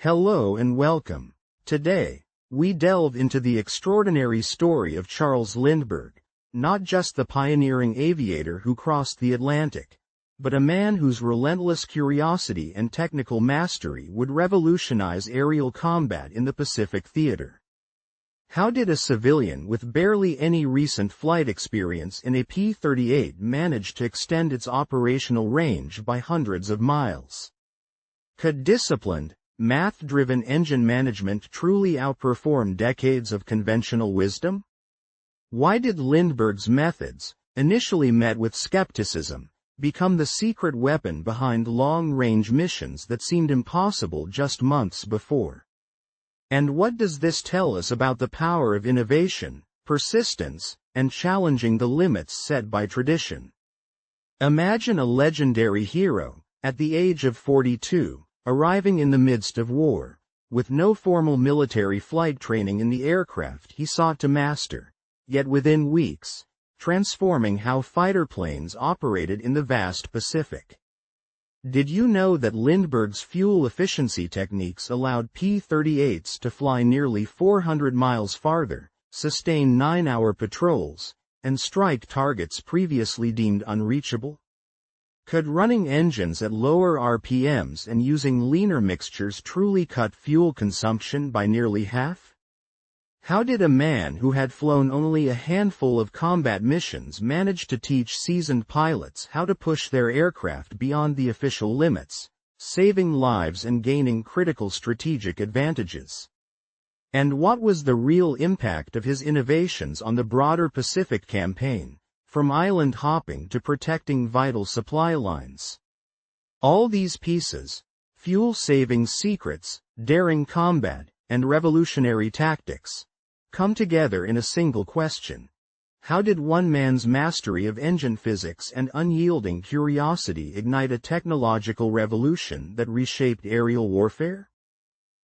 Hello and welcome. Today, we delve into the extraordinary story of Charles Lindberg, not just the pioneering aviator who crossed the Atlantic, but a man whose relentless curiosity and technical mastery would revolutionize aerial combat in the Pacific theater. How did a civilian with barely any recent flight experience in a P-38 manage to extend its operational range by hundreds of miles? Could disciplined, math-driven engine management truly outperform decades of conventional wisdom? Why did Lindbergh's methods, initially met with skepticism, become the secret weapon behind long-range missions that seemed impossible just months before? And what does this tell us about the power of innovation, persistence, and challenging the limits set by tradition? Imagine a legendary hero, at the age of 42, arriving in the midst of war, with no formal military flight training in the aircraft he sought to master, yet within weeks, transforming how fighter planes operated in the vast Pacific. Did you know that Lindbergh's fuel efficiency techniques allowed P-38s to fly nearly 400 miles farther, sustain 9-hour patrols, and strike targets previously deemed unreachable? Could running engines at lower RPMs and using leaner mixtures truly cut fuel consumption by nearly half? How did a man who had flown only a handful of combat missions manage to teach seasoned pilots how to push their aircraft beyond the official limits, saving lives and gaining critical strategic advantages? And what was the real impact of his innovations on the broader Pacific campaign, from island hopping to protecting vital supply lines? All these pieces, fuel-saving secrets, daring combat, and revolutionary tactics, come together in a single question. How did one man's mastery of engine physics and unyielding curiosity ignite a technological revolution that reshaped aerial warfare?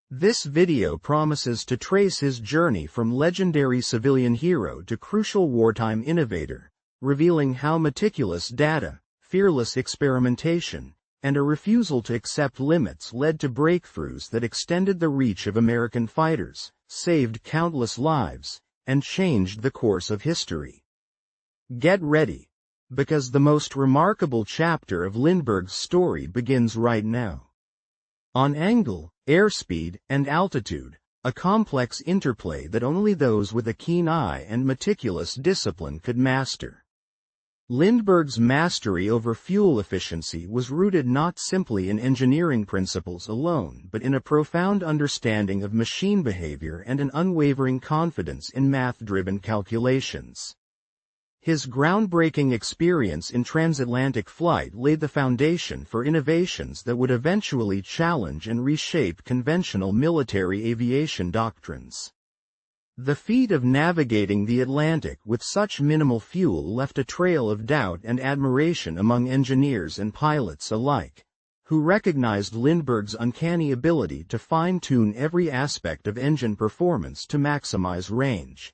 This video promises to trace his journey from legendary civilian hero to crucial wartime innovator, revealing how meticulous data, fearless experimentation, and a refusal to accept limits led to breakthroughs that extended the reach of American fighters, saved countless lives, and changed the course of history. Get ready, because the most remarkable chapter of Lindbergh's story begins right now. On angle, airspeed, and altitude, a complex interplay that only those with a keen eye and meticulous discipline could master. Lindbergh's mastery over fuel efficiency was rooted not simply in engineering principles alone but in a profound understanding of machine behavior and an unwavering confidence in math-driven calculations. His groundbreaking experience in transatlantic flight laid the foundation for innovations that would eventually challenge and reshape conventional military aviation doctrines. The feat of navigating the Atlantic with such minimal fuel left a trail of doubt and admiration among engineers and pilots alike, who recognized Lindbergh's uncanny ability to fine-tune every aspect of engine performance to maximize range.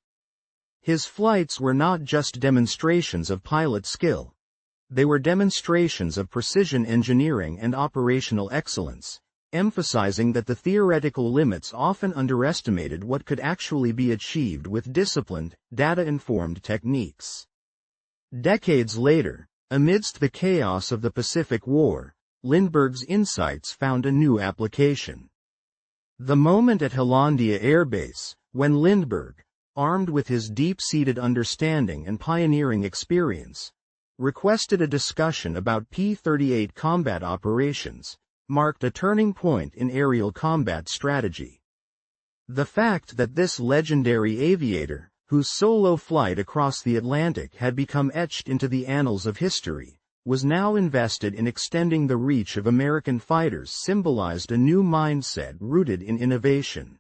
His flights were not just demonstrations of pilot skill. They were demonstrations of precision engineering and operational excellence, emphasizing that the theoretical limits often underestimated what could actually be achieved with disciplined, data-informed techniques. Decades later, amidst the chaos of the Pacific War, Lindbergh's insights found a new application. The moment at Hollandia airbase, when Lindbergh, armed with his deep-seated understanding and pioneering experience, requested a discussion about P-38 combat operations, marked a turning point in aerial combat strategy. The fact that this legendary aviator, whose solo flight across the Atlantic had become etched into the annals of history, was now invested in extending the reach of American fighters symbolized a new mindset rooted in innovation.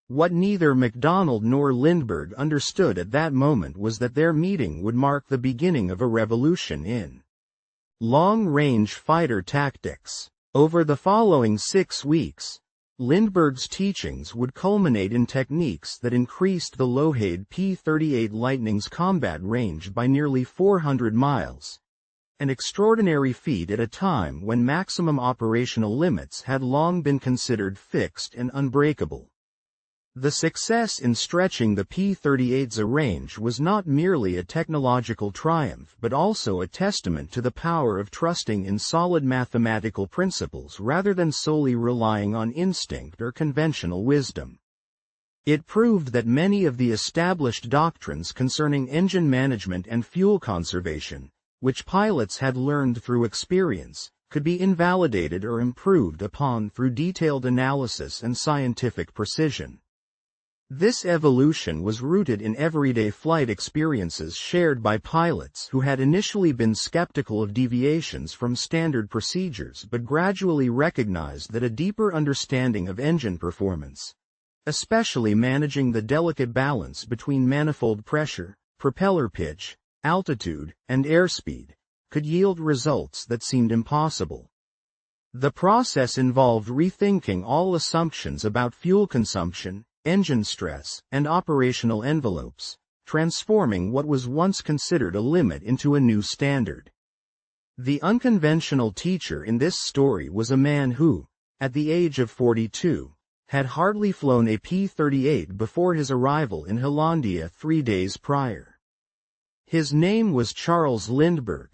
What neither MacDonald nor Lindbergh understood at that moment was that their meeting would mark the beginning of a revolution in long-range fighter tactics. Over the following 6 weeks, Lindbergh's teachings would culminate in techniques that increased the Lockheed P-38 Lightning's combat range by nearly 400 miles, an extraordinary feat at a time when maximum operational limits had long been considered fixed and unbreakable. The success in stretching the P-38's range was not merely a technological triumph but also a testament to the power of trusting in solid mathematical principles rather than solely relying on instinct or conventional wisdom. It proved that many of the established doctrines concerning engine management and fuel conservation, which pilots had learned through experience, could be invalidated or improved upon through detailed analysis and scientific precision. This evolution was rooted in everyday flight experiences shared by pilots who had initially been skeptical of deviations from standard procedures but gradually recognized that a deeper understanding of engine performance, especially managing the delicate balance between manifold pressure, propeller pitch, altitude, and airspeed, could yield results that seemed impossible. The process involved rethinking all assumptions about fuel consumption, engine stress, and operational envelopes, transforming what was once considered a limit into a new standard. The unconventional teacher in this story was a man who, at the age of 42, had hardly flown a P-38 before his arrival in Hollandia 3 days prior. His name was Charles Lindberg,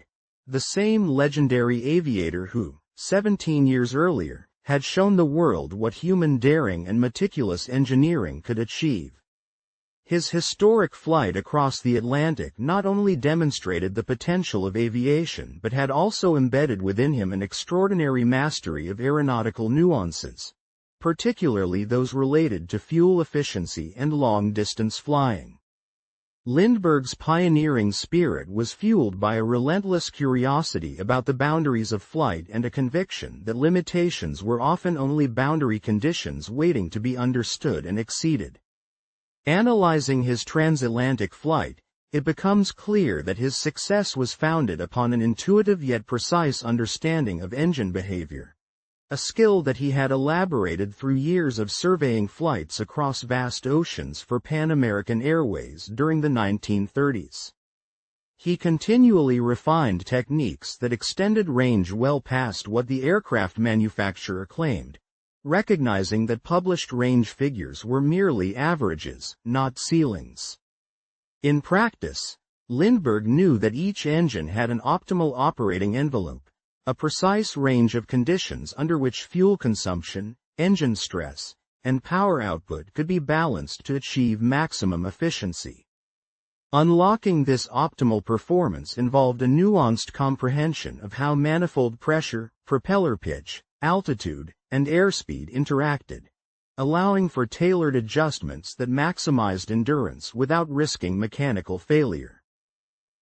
the same legendary aviator who, 17 years earlier, had shown the world what human daring and meticulous engineering could achieve. His historic flight across the Atlantic not only demonstrated the potential of aviation but had also embedded within him an extraordinary mastery of aeronautical nuances, particularly those related to fuel efficiency and long-distance flying. Lindbergh's pioneering spirit was fueled by a relentless curiosity about the boundaries of flight and a conviction that limitations were often only boundary conditions waiting to be understood and exceeded. Analyzing his transatlantic flight, it becomes clear that his success was founded upon an intuitive yet precise understanding of engine behavior, a skill that he had elaborated through years of surveying flights across vast oceans for Pan American Airways during the 1930s. He continually refined techniques that extended range well past what the aircraft manufacturer claimed, recognizing that published range figures were merely averages, not ceilings. In practice, Lindberg knew that each engine had an optimal operating envelope, a precise range of conditions under which fuel consumption, engine stress, and power output could be balanced to achieve maximum efficiency. Unlocking this optimal performance involved a nuanced comprehension of how manifold pressure, propeller pitch, altitude, and airspeed interacted, allowing for tailored adjustments that maximized endurance without risking mechanical failure.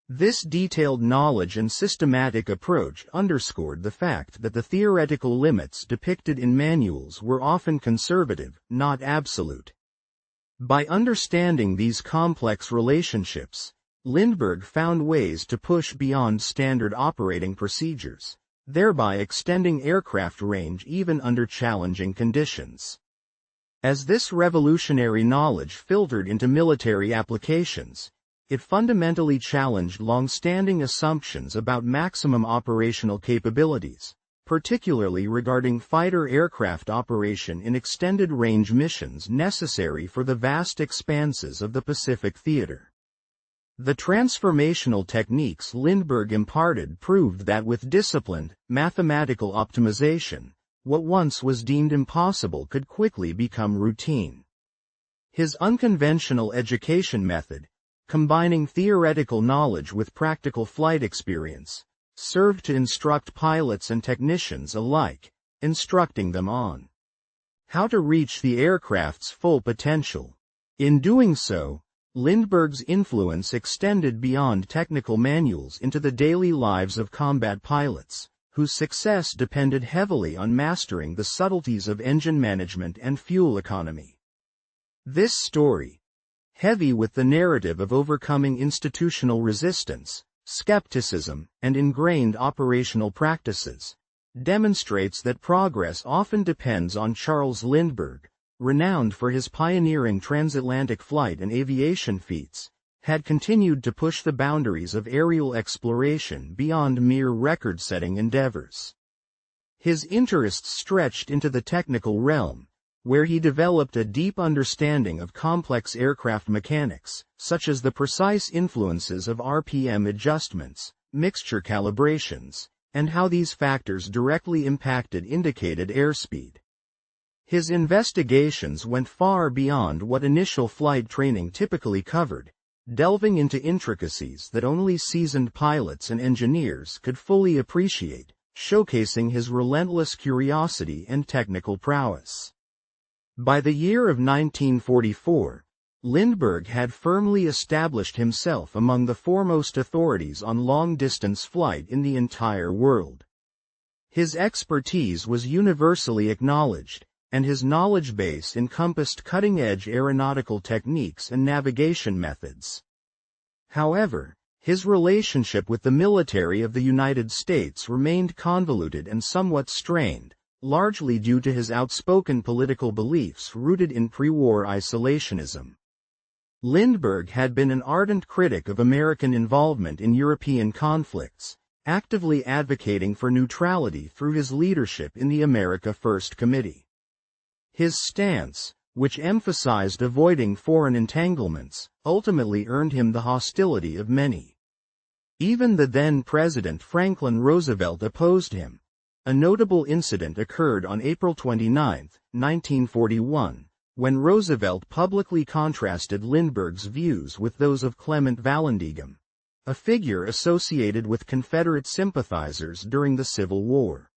This detailed knowledge and systematic approach underscored the fact that the theoretical limits depicted in manuals were often conservative, not absolute. By understanding these complex relationships, Lindberg found ways to push beyond standard operating procedures, thereby extending aircraft range even under challenging conditions. As this revolutionary knowledge filtered into military applications, it fundamentally challenged long-standing assumptions about maximum operational capabilities, particularly regarding fighter aircraft operation in extended-range missions necessary for the vast expanses of the Pacific theater. The transformational techniques Lindberg imparted proved that with disciplined, mathematical optimization, what once was deemed impossible could quickly become routine. His unconventional education method, combining theoretical knowledge with practical flight experience, served to instruct pilots and technicians alike, instructing them on how to reach the aircraft's full potential. In doing so, Lindberg's influence extended beyond technical manuals into the daily lives of combat pilots, whose success depended heavily on mastering the subtleties of engine management and fuel economy. This story, heavy with the narrative of overcoming institutional resistance, skepticism, and ingrained operational practices, demonstrates that progress often depends on Charles Lindberg, renowned for his pioneering transatlantic flight and aviation feats, had continued to push the boundaries of aerial exploration beyond mere record-setting endeavors. His interests stretched into the technical realm, where he developed a deep understanding of complex aircraft mechanics, such as the precise influences of RPM adjustments, mixture calibrations, and how these factors directly impacted indicated airspeed. His investigations went far beyond what initial flight training typically covered, delving into intricacies that only seasoned pilots and engineers could fully appreciate, showcasing his relentless curiosity and technical prowess. By the year of 1944, Lindberg had firmly established himself among the foremost authorities on long-distance flight in the entire world. His expertise was universally acknowledged, and his knowledge base encompassed cutting-edge aeronautical techniques and navigation methods. However, his relationship with the military of the United States remained convoluted and somewhat strained, largely due to his outspoken political beliefs rooted in pre-war isolationism. Lindberg had been an ardent critic of American involvement in European conflicts, actively advocating for neutrality through his leadership in the America First Committee. His stance, which emphasized avoiding foreign entanglements, ultimately earned him the hostility of many. Even the then-President Franklin Roosevelt opposed him. A notable incident occurred on April 29, 1941, when Roosevelt publicly contrasted Lindbergh's views with those of Clement Vallandigham, a figure associated with Confederate sympathizers during the Civil War.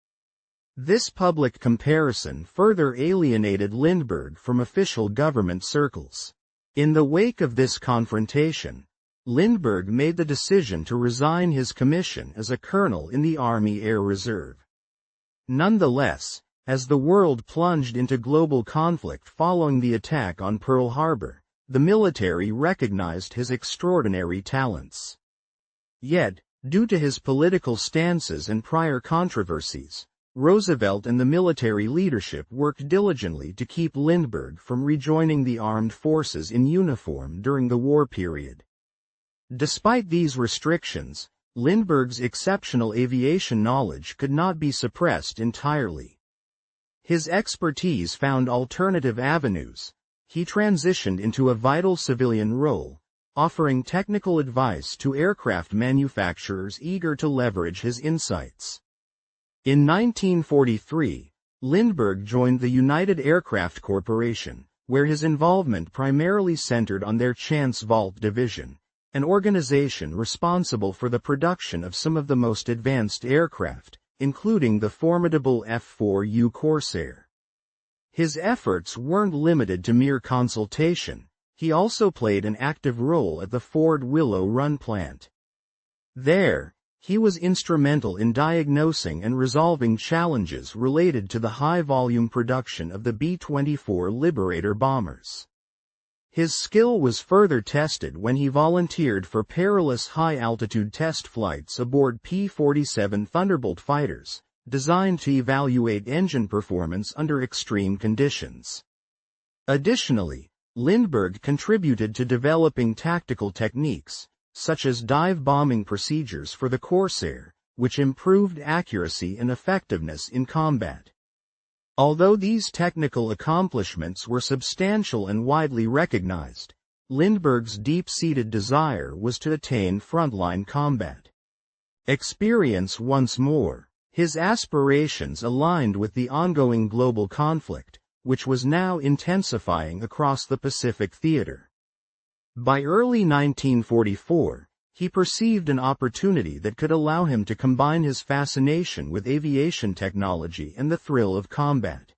This public comparison further alienated Lindbergh from official government circles. In the wake of this confrontation, Lindbergh made the decision to resign his commission as a colonel in the Army Air Reserve. Nonetheless, as the world plunged into global conflict following the attack on Pearl Harbor, the military recognized his extraordinary talents. Yet, due to his political stances and prior controversies, Roosevelt and the military leadership worked diligently to keep Lindbergh from rejoining the armed forces in uniform during the war period. Despite these restrictions, Lindbergh's exceptional aviation knowledge could not be suppressed entirely. His expertise found alternative avenues. He transitioned into a vital civilian role, offering technical advice to aircraft manufacturers eager to leverage his insights. In 1943, Lindbergh joined the United Aircraft Corporation, where his involvement primarily centered on their Chance Vault division, an organization responsible for the production of some of the most advanced aircraft, including the formidable F-4U Corsair. His efforts weren't limited to mere consultation. He also played an active role at the Ford Willow Run plant. There, he was instrumental in diagnosing and resolving challenges related to the high-volume production of the B-24 Liberator bombers. His skill was further tested when he volunteered for perilous high-altitude test flights aboard P-47 Thunderbolt fighters, designed to evaluate engine performance under extreme conditions. Additionally, Lindbergh contributed to developing tactical techniques, such as dive bombing procedures for the Corsair, which improved accuracy and effectiveness in combat. Although these technical accomplishments were substantial and widely recognized, Lindbergh's deep-seated desire was to attain frontline combat experience once more. His aspirations aligned with the ongoing global conflict, which was now intensifying across the Pacific theater. By early 1944, he perceived an opportunity that could allow him to combine his fascination with aviation technology and the thrill of combat.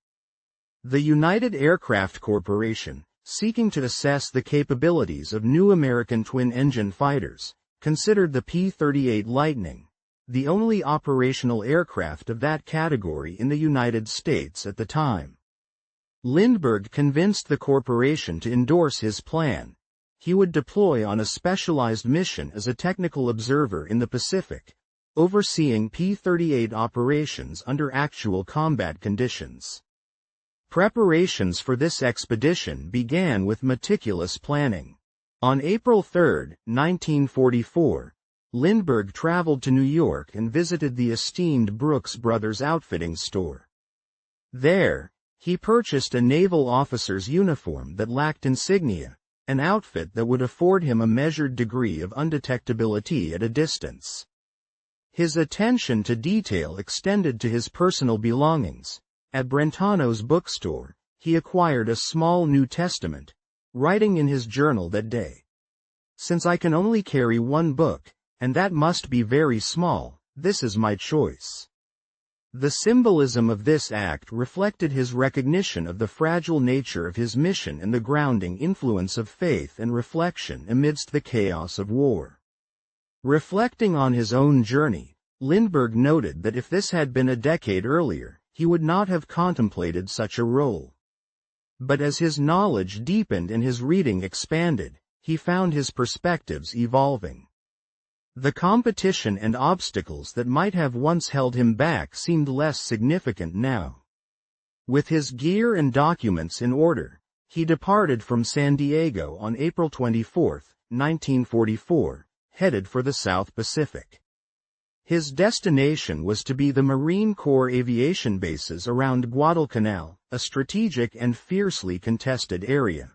The United Aircraft Corporation, seeking to assess the capabilities of new American twin-engine fighters, considered the P-38 Lightning, the only operational aircraft of that category in the United States at the time. Lindbergh convinced the corporation to endorse his plan. He would deploy on a specialized mission as a technical observer in the Pacific, overseeing P-38 operations under actual combat conditions. Preparations for this expedition began with meticulous planning. On April 3, 1944, Lindberg traveled to New York and visited the esteemed Brooks Brothers outfitting store. There, he purchased a naval officer's uniform that lacked insignia, an outfit that would afford him a measured degree of undetectability at a distance. His attention to detail extended to his personal belongings. At Brentano's bookstore, he acquired a small New Testament, writing in his journal that day, "Since I can only carry one book, and that must be very small, this is my choice." The symbolism of this act reflected his recognition of the fragile nature of his mission and the grounding influence of faith and reflection amidst the chaos of war. Reflecting on his own journey, Lindberg noted that if this had been a decade earlier, he would not have contemplated such a role. But as his knowledge deepened and his reading expanded, he found his perspectives evolving. The competition and obstacles that might have once held him back seemed less significant now. With his gear and documents in order, he departed from San Diego on April 24, 1944, headed for the South Pacific. His destination was to be the Marine Corps aviation bases around Guadalcanal, a strategic and fiercely contested area.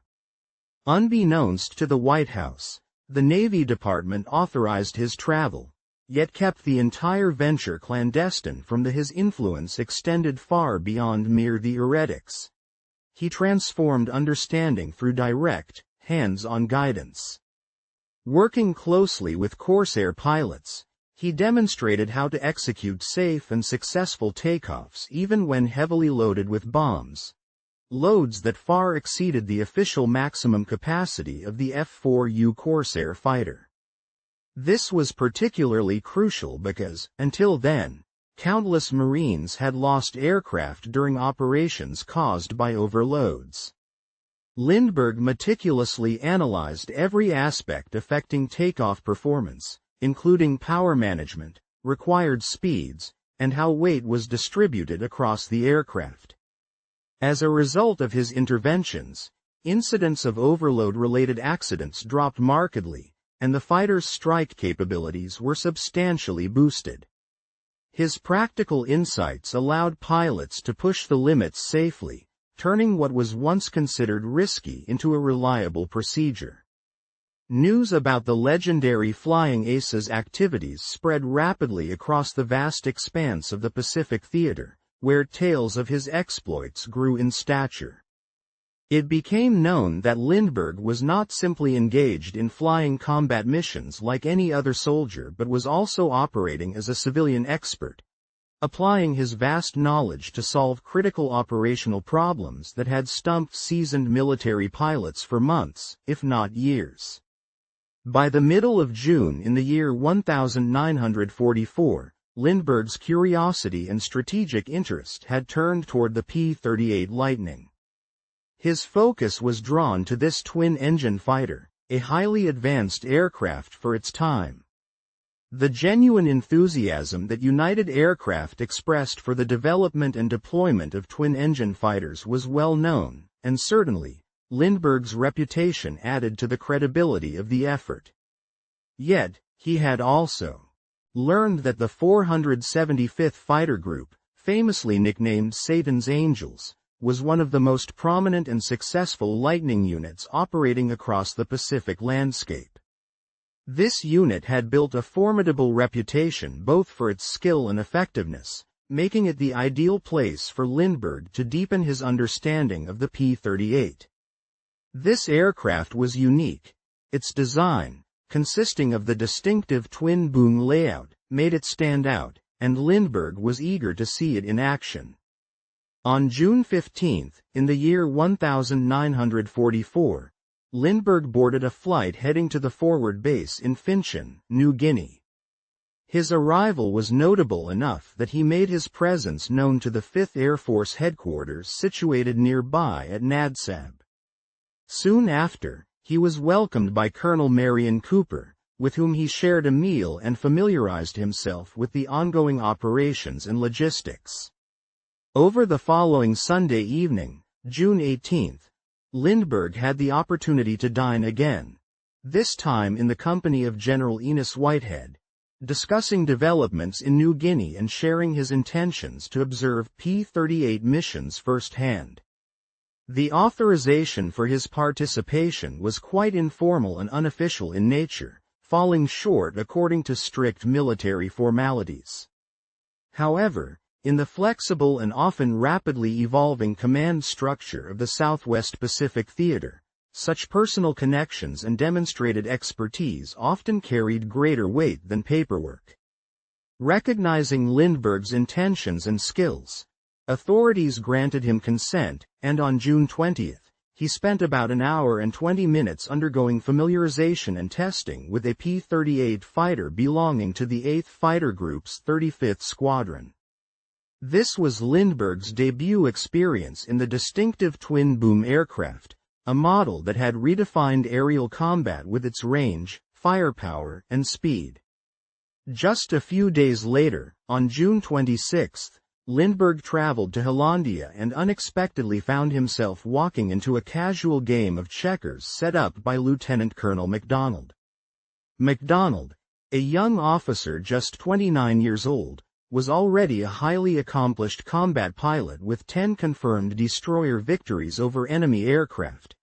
Unbeknownst to the White House, the Navy Department authorized his travel, yet kept the entire venture clandestine from his influence extended far beyond mere theoretics. He transformed understanding through direct, hands-on guidance. Working closely with Corsair pilots, he demonstrated how to execute safe and successful takeoffs even when heavily loaded with bombs, loads that far exceeded the official maximum capacity of the F-4U Corsair fighter. This was particularly crucial because, until then, countless Marines had lost aircraft during operations caused by overloads. Lindberg meticulously analyzed every aspect affecting takeoff performance, including power management, required speeds, and how weight was distributed across the aircraft. As a result of his interventions, incidents of overload-related accidents dropped markedly, and the fighter's strike capabilities were substantially boosted. His practical insights allowed pilots to push the limits safely, turning what was once considered risky into a reliable procedure. News about the legendary Flying Ace's activities spread rapidly across the vast expanse of the Pacific Theater, where tales of his exploits grew in stature. It became known that Lindberg was not simply engaged in flying combat missions like any other soldier but was also operating as a civilian expert, applying his vast knowledge to solve critical operational problems that had stumped seasoned military pilots for months, if not years. By the middle of June in the year 1944, Lindberg's curiosity and strategic interest had turned toward the P38 Lightning. His focus was drawn to this twin-engine fighter, a highly advanced aircraft for its time. The genuine enthusiasm that United Aircraft expressed for the development and deployment of twin-engine fighters was well known, and certainly, Lindberg's reputation added to the credibility of the effort. Yet, he had also learned that the 475th Fighter Group, famously nicknamed Satan's Angels, was one of the most prominent and successful Lightning units operating across the Pacific landscape. This unit had built a formidable reputation both for its skill and effectiveness, making it the ideal place for Lindberg to deepen his understanding of the P-38. This aircraft was unique. Its design, consisting of the distinctive twin-boom layout, made it stand out, and Lindberg was eager to see it in action. On June 15, in the year 1944, Lindberg boarded a flight heading to the forward base in Finchen, New Guinea. His arrival was notable enough that he made his presence known to the 5th Air Force headquarters situated nearby at Nadsab. Soon after, he was welcomed by Colonel Marion Cooper, with whom he shared a meal and familiarized himself with the ongoing operations and logistics. Over the following Sunday evening, June 18, Lindberg had the opportunity to dine again, this time in the company of General Enos Whitehead, discussing developments in New Guinea and sharing his intentions to observe P38 missions firsthand. The authorization for his participation was quite informal and unofficial in nature, falling short according to strict military formalities. However, in the flexible and often rapidly evolving command structure of the Southwest Pacific Theater, such personal connections and demonstrated expertise often carried greater weight than paperwork. Recognizing Lindberg's intentions and skills, authorities granted him consent, and on June 20, he spent about an hour and 20 minutes undergoing familiarization and testing with a P-38 fighter belonging to the 8th Fighter Group's 35th Squadron. This was Lindberg's debut experience in the distinctive twin-boom aircraft, a model that had redefined aerial combat with its range, firepower, and speed. Just a few days later, on June 26, Lindberg traveled to Hollandia and unexpectedly found himself walking into a casual game of checkers set up by Lieutenant Colonel MacDonald. MacDonald, a young officer just 29 years old, was already a highly accomplished combat pilot with 10 confirmed destroyer victories over enemy aircraft,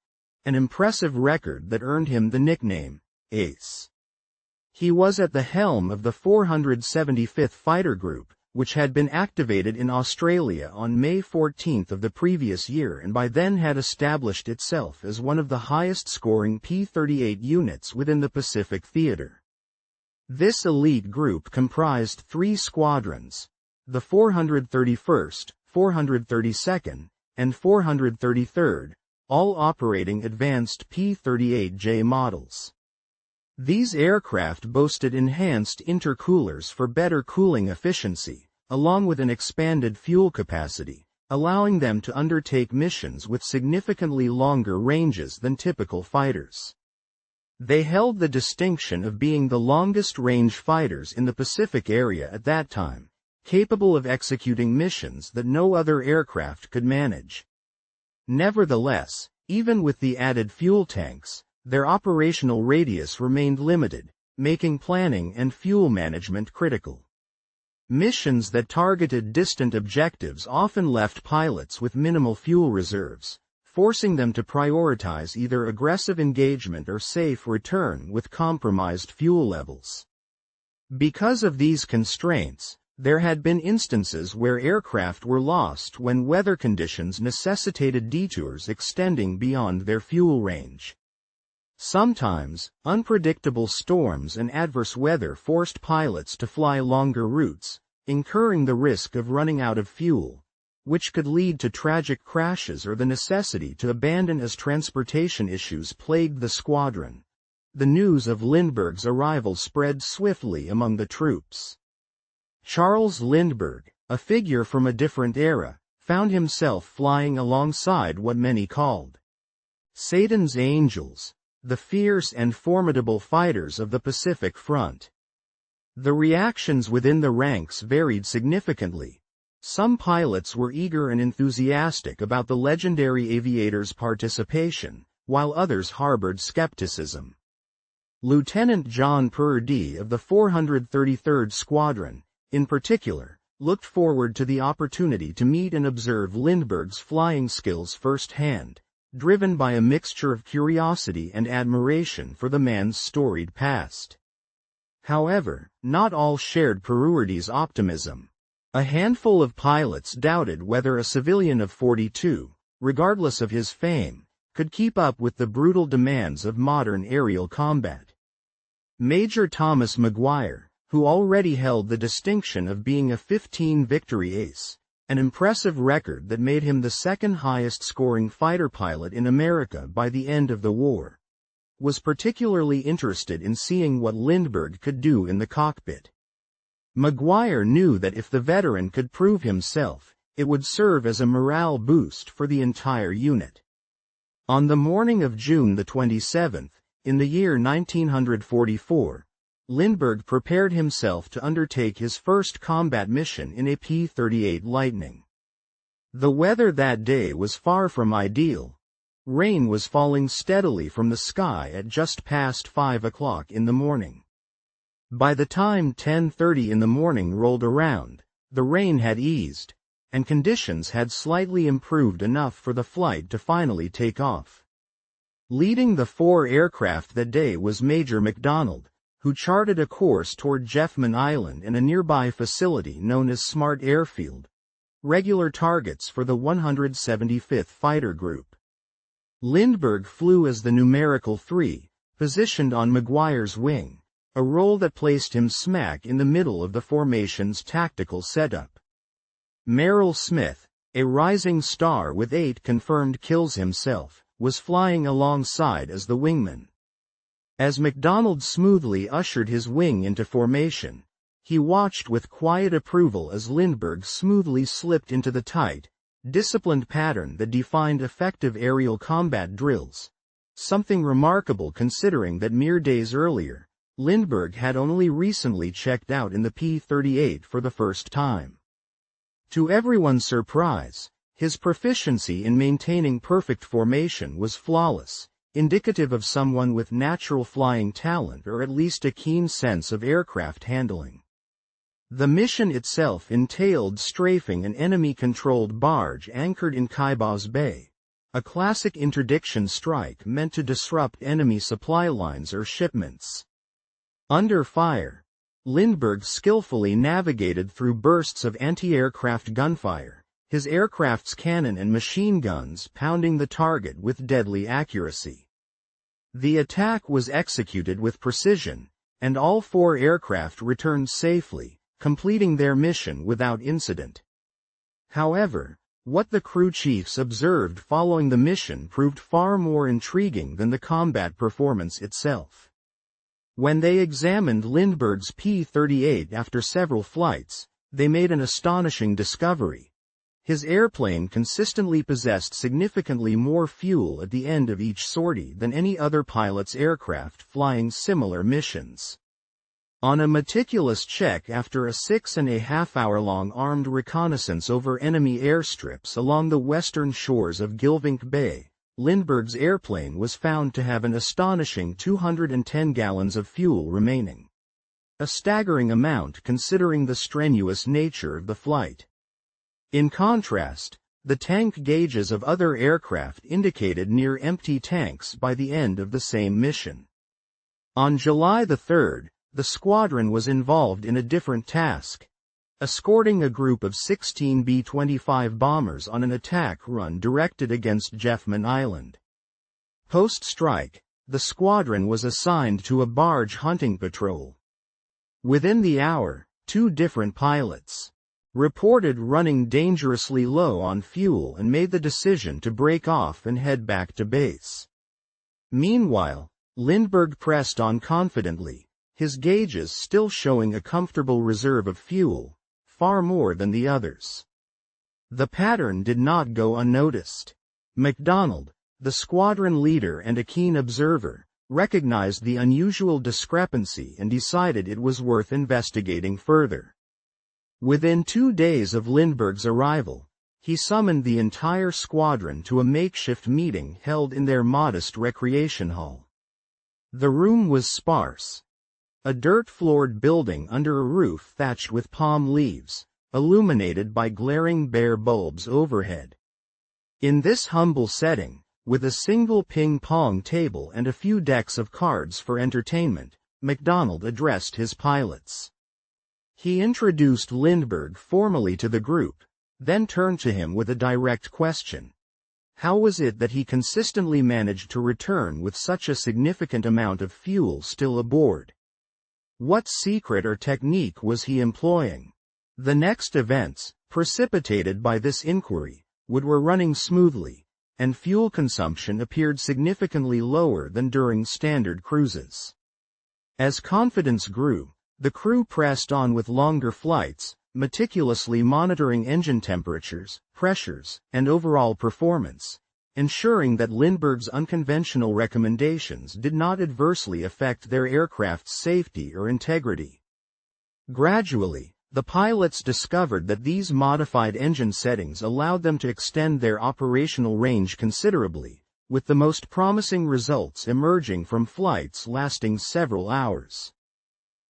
an impressive record that earned him the nickname, Ace. He was at the helm of the 475th Fighter Group, which had been activated in Australia on May 14 of the previous year and by then had established itself as one of the highest-scoring P-38 units within the Pacific Theater. This elite group comprised 3 squadrons, the 431st, 432nd, and 433rd, all operating advanced P-38J models. These aircraft boasted enhanced intercoolers for better cooling efficiency, along with an expanded fuel capacity, allowing them to undertake missions with significantly longer ranges than typical fighters. They held the distinction of being the longest-range fighters in the Pacific area at that time, capable of executing missions that no other aircraft could manage. Nevertheless, even with the added fuel tanks, their operational radius remained limited, making planning and fuel management critical. Missions that targeted distant objectives often left pilots with minimal fuel reserves, forcing them to prioritize either aggressive engagement or safe return with compromised fuel levels. Because of these constraints, there had been instances where aircraft were lost when weather conditions necessitated detours extending beyond their fuel range. Sometimes, unpredictable storms and adverse weather forced pilots to fly longer routes, incurring the risk of running out of fuel, which could lead to tragic crashes or the necessity to abandon as transportation issues plagued the squadron. The news of Lindberg's arrival spread swiftly among the troops. Charles Lindberg, a figure from a different era, found himself flying alongside what many called Satan's Angels, the fierce and formidable fighters of the Pacific Front. The reactions within the ranks varied significantly. Some pilots were eager and enthusiastic about the legendary aviator's participation, while others harbored skepticism. Lieutenant John Purdy of the 433rd Squadron, in particular, looked forward to the opportunity to meet and observe Lindberg's flying skills firsthand, driven by a mixture of curiosity and admiration for the man's storied past. However, not all shared Purdy's optimism. A handful of pilots doubted whether a civilian of 42, regardless of his fame, could keep up with the brutal demands of modern aerial combat. Major Thomas Maguire, who already held the distinction of being a 15-victory ace, an impressive record that made him the second highest-scoring fighter pilot in America by the end of the war, was particularly interested in seeing what Lindberg could do in the cockpit. Maguire knew that if the veteran could prove himself, it would serve as a morale boost for the entire unit. On the morning of June the 27th, in the year 1944, Lindberg prepared himself to undertake his first combat mission in a P-38 Lightning. The weather that day was far from ideal. Rain was falling steadily from the sky at just past 5 o'clock in the morning. By the time 10:30 in the morning rolled around, the rain had eased, and conditions had slightly improved enough for the flight to finally take off. Leading the 4 aircraft that day was Major McDonald, who charted a course toward Jeffman Island and a nearby facility known as Smart Airfield, regular targets for the 175th Fighter Group. Lindberg flew as the numerical 3, positioned on McGuire's wing, a role that placed him smack in the middle of the formation's tactical setup. Merrill Smith, a rising star with 8 confirmed kills himself, was flying alongside as the wingman. As McDonald smoothly ushered his wing into formation, he watched with quiet approval as Lindberg smoothly slipped into the tight, disciplined pattern that defined effective aerial combat drills, something remarkable considering that mere days earlier, Lindberg had only recently checked out in the P38 for the first time. To everyone's surprise, his proficiency in maintaining perfect formation was flawless, indicative of someone with natural flying talent or at least a keen sense of aircraft handling. The mission itself entailed strafing an enemy-controlled barge anchored in Kaibos Bay, a classic interdiction strike meant to disrupt enemy supply lines or shipments. Under fire, Lindberg skillfully navigated through bursts of anti-aircraft gunfire, his aircraft's cannon and machine guns pounding the target with deadly accuracy. The attack was executed with precision, and all 4 aircraft returned safely, completing their mission without incident. However, what the crew chiefs observed following the mission proved far more intriguing than the combat performance itself. When they examined Lindberg's P-38 after several flights, they made an astonishing discovery. His airplane consistently possessed significantly more fuel at the end of each sortie than any other pilot's aircraft flying similar missions. On a meticulous check after a 6.5-hour-long armed reconnaissance over enemy airstrips along the western shores of Gilvink Bay, Lindberg's airplane was found to have an astonishing 210 gallons of fuel remaining. A staggering amount considering the strenuous nature of the flight. In contrast, the tank gauges of other aircraft indicated near empty tanks by the end of the same mission. On July 3, the squadron was involved in a different task, escorting a group of 16 B-25 bombers on an attack run directed against Jeffman Island. Post-strike, the squadron was assigned to a barge hunting patrol. Within the hour, 2 different pilots reported running dangerously low on fuel and made the decision to break off and head back to base. Meanwhile, Lindberg pressed on confidently, his gauges still showing a comfortable reserve of fuel, far more than the others. The pattern did not go unnoticed. McDonald, the squadron leader and a keen observer, recognized the unusual discrepancy and decided it was worth investigating further. Within 2 days of Lindberg's arrival, he summoned the entire squadron to a makeshift meeting held in their modest recreation hall. The room was sparse. A dirt-floored building under a roof thatched with palm leaves, illuminated by glaring bare bulbs overhead. In this humble setting, with a single ping-pong table and a few decks of cards for entertainment, McDonald addressed his pilots. He introduced Lindberg formally to the group, then turned to him with a direct question. How was it that he consistently managed to return with such a significant amount of fuel still aboard? What secret or technique was he employing? The next events, precipitated by this inquiry, were running smoothly, and fuel consumption appeared significantly lower than during standard cruises. As confidence grew, the crew pressed on with longer flights, meticulously monitoring engine temperatures, pressures, and overall performance, ensuring that Lindberg's unconventional recommendations did not adversely affect their aircraft's safety or integrity. Gradually, the pilots discovered that these modified engine settings allowed them to extend their operational range considerably, with the most promising results emerging from flights lasting several hours.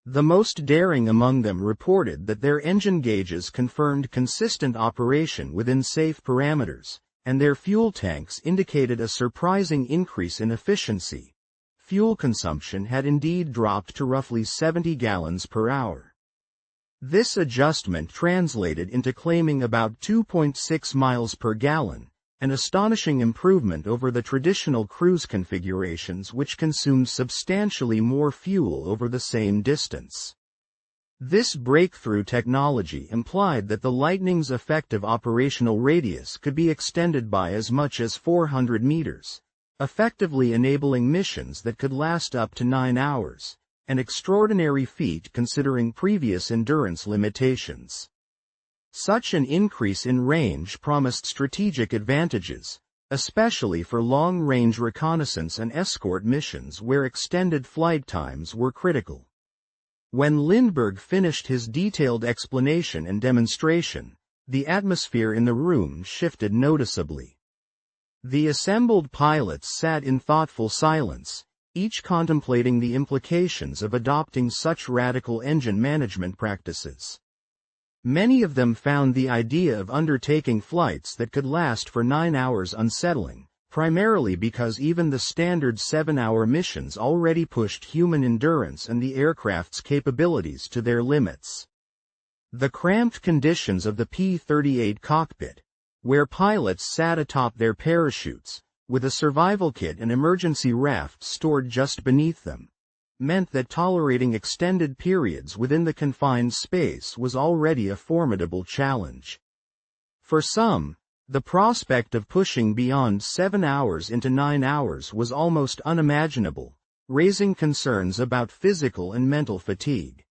The most daring among them reported that their engine gauges confirmed consistent operation within safe parameters, and their fuel tanks indicated a surprising increase in efficiency. Fuel consumption had indeed dropped to roughly 70 gallons per hour. This adjustment translated into claiming about 2.6 miles per gallon, an astonishing improvement over the traditional cruise configurations which consumed substantially more fuel over the same distance. This breakthrough technology implied that the Lightning's effective operational radius could be extended by as much as 400 meters, effectively enabling missions that could last up to 9 hours, an extraordinary feat considering previous endurance limitations. Such an increase in range promised strategic advantages, especially for long-range reconnaissance and escort missions where extended flight times were critical. When Lindberg finished his detailed explanation and demonstration, the atmosphere in the room shifted noticeably. The assembled pilots sat in thoughtful silence, each contemplating the implications of adopting such radical engine management practices. Many of them found the idea of undertaking flights that could last for 9 hours unsettling, primarily because even the standard 7-hour missions already pushed human endurance and the aircraft's capabilities to their limits. The cramped conditions of the P38 cockpit, where pilots sat atop their parachutes, with a survival kit and emergency raft stored just beneath them, meant that tolerating extended periods within the confined space was already a formidable challenge. For some, the prospect of pushing beyond 7 hours into 9 hours was almost unimaginable, raising concerns about physical and mental fatigue.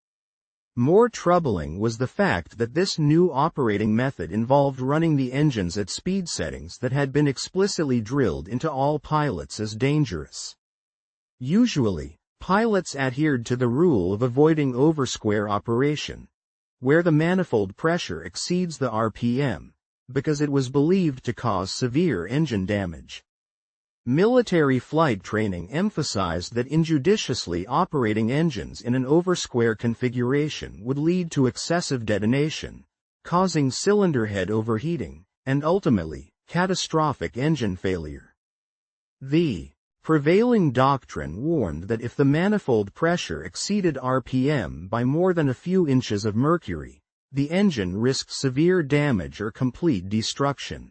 More troubling was the fact that this new operating method involved running the engines at speed settings that had been explicitly drilled into all pilots as dangerous. Usually, pilots adhered to the rule of avoiding oversquare operation, where the manifold pressure exceeds the RPM, because it was believed to cause severe engine damage. Military flight training emphasized that injudiciously operating engines in an oversquare configuration would lead to excessive detonation, causing cylinder head overheating, and ultimately, catastrophic engine failure. The prevailing doctrine warned that if the manifold pressure exceeded RPM by more than a few inches of mercury, the engine risked severe damage or complete destruction.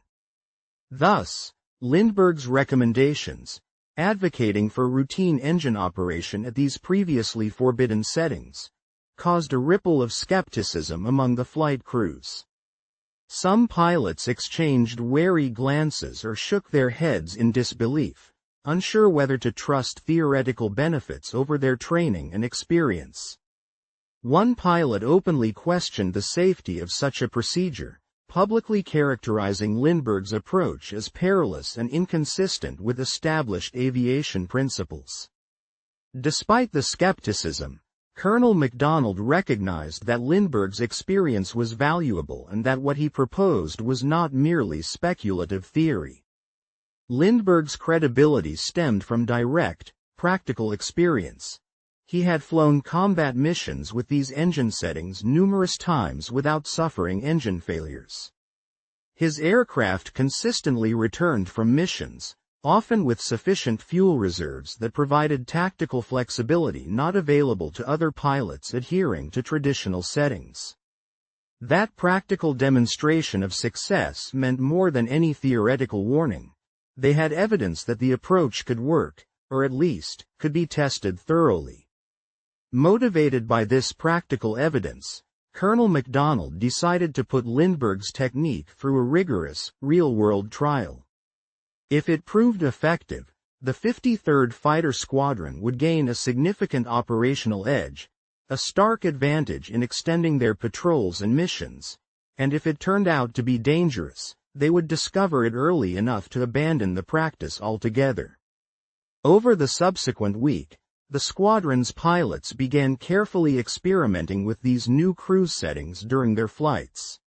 Thus, Lindberg's recommendations, advocating for routine engine operation at these previously forbidden settings, caused a ripple of skepticism among the flight crews. Some pilots exchanged wary glances or shook their heads in disbelief, unsure whether to trust theoretical benefits over their training and experience. One pilot openly questioned the safety of such a procedure, publicly characterizing Lindberg's approach as perilous and inconsistent with established aviation principles. Despite the skepticism, Colonel MacDonald recognized that Lindberg's experience was valuable and that what he proposed was not merely speculative theory. Lindberg's credibility stemmed from direct, practical experience. He had flown combat missions with these engine settings numerous times without suffering engine failures. His aircraft consistently returned from missions, often with sufficient fuel reserves that provided tactical flexibility not available to other pilots adhering to traditional settings. That practical demonstration of success meant more than any theoretical warning. They had evidence that the approach could work, or at least, could be tested thoroughly. Motivated by this practical evidence, Colonel MacDonald decided to put Lindberg's technique through a rigorous, real-world trial. If it proved effective, the 53rd Fighter Squadron would gain a significant operational edge, a stark advantage in extending their patrols and missions, and if it turned out to be dangerous, they would discover it early enough to abandon the practice altogether. Over the subsequent week, the squadron's pilots began carefully experimenting with these new cruise settings during their flights.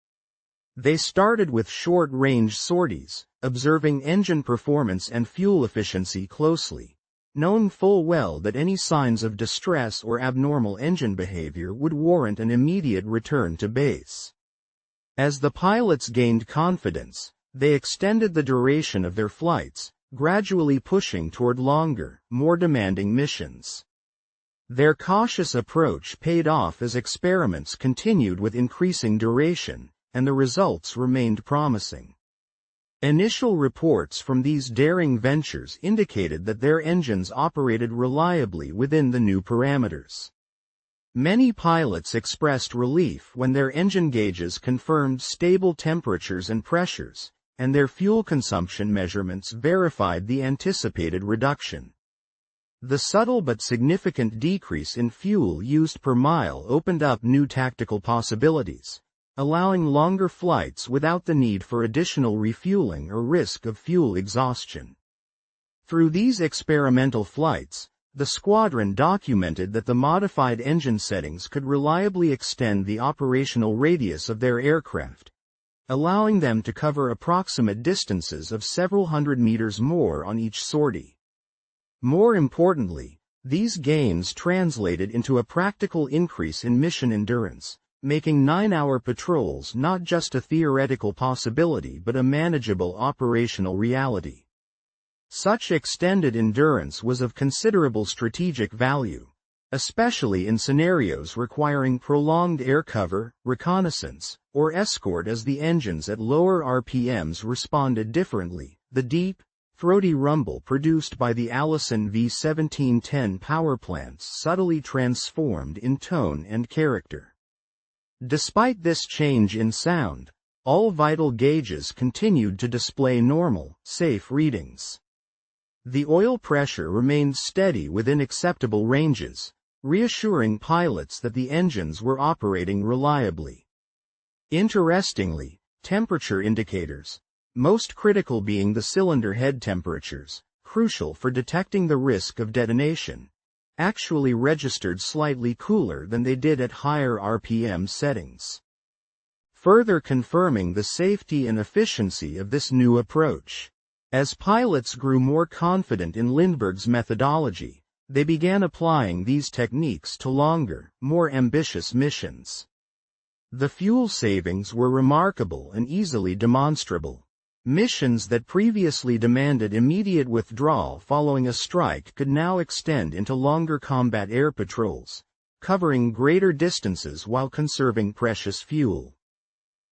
They started with short-range sorties, observing engine performance and fuel efficiency closely, knowing full well that any signs of distress or abnormal engine behavior would warrant an immediate return to base. As the pilots gained confidence, they extended the duration of their flights, gradually pushing toward longer, more demanding missions. Their cautious approach paid off as experiments continued with increasing duration, and the results remained promising. Initial reports from these daring ventures indicated that their engines operated reliably within the new parameters. Many pilots expressed relief when their engine gauges confirmed stable temperatures and pressures, and their fuel consumption measurements verified the anticipated reduction. The subtle but significant decrease in fuel used per mile opened up new tactical possibilities, allowing longer flights without the need for additional refueling or risk of fuel exhaustion. Through these experimental flights, the squadron documented that the modified engine settings could reliably extend the operational radius of their aircraft, allowing them to cover approximate distances of several hundred meters more on each sortie. More importantly, these gains translated into a practical increase in mission endurance, making 9-hour patrols not just a theoretical possibility but a manageable operational reality. Such extended endurance was of considerable strategic value, especially in scenarios requiring prolonged air cover, reconnaissance, or escort as the engines at lower RPMs responded differently. The deep, throaty rumble produced by the Allison V1710 power plants subtly transformed in tone and character. Despite this change in sound, all vital gauges continued to display normal, safe readings. The oil pressure remained steady within acceptable ranges, reassuring pilots that the engines were operating reliably. Interestingly, temperature indicators, most critical being the cylinder head temperatures, crucial for detecting the risk of detonation, actually registered slightly cooler than they did at higher RPM settings, further confirming the safety and efficiency of this new approach. As pilots grew more confident in Lindberg's methodology, they began applying these techniques to longer, more ambitious missions. The fuel savings were remarkable and easily demonstrable. Missions that previously demanded immediate withdrawal following a strike could now extend into longer combat air patrols, covering greater distances while conserving precious fuel.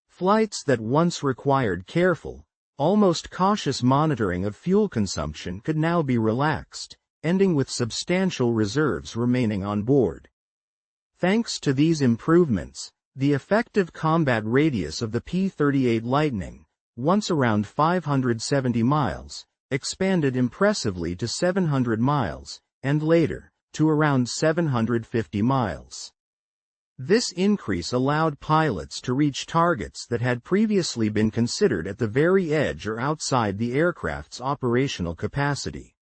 Flights that once required careful, almost cautious monitoring of fuel consumption could now be relaxed, ending with substantial reserves remaining on board. Thanks to these improvements, the effective combat radius of the P38 Lightning, once around 570 miles, expanded impressively to 700 miles, and later, to around 750 miles. This increase allowed pilots to reach targets that had previously been considered at the very edge or outside the aircraft's operational capacity.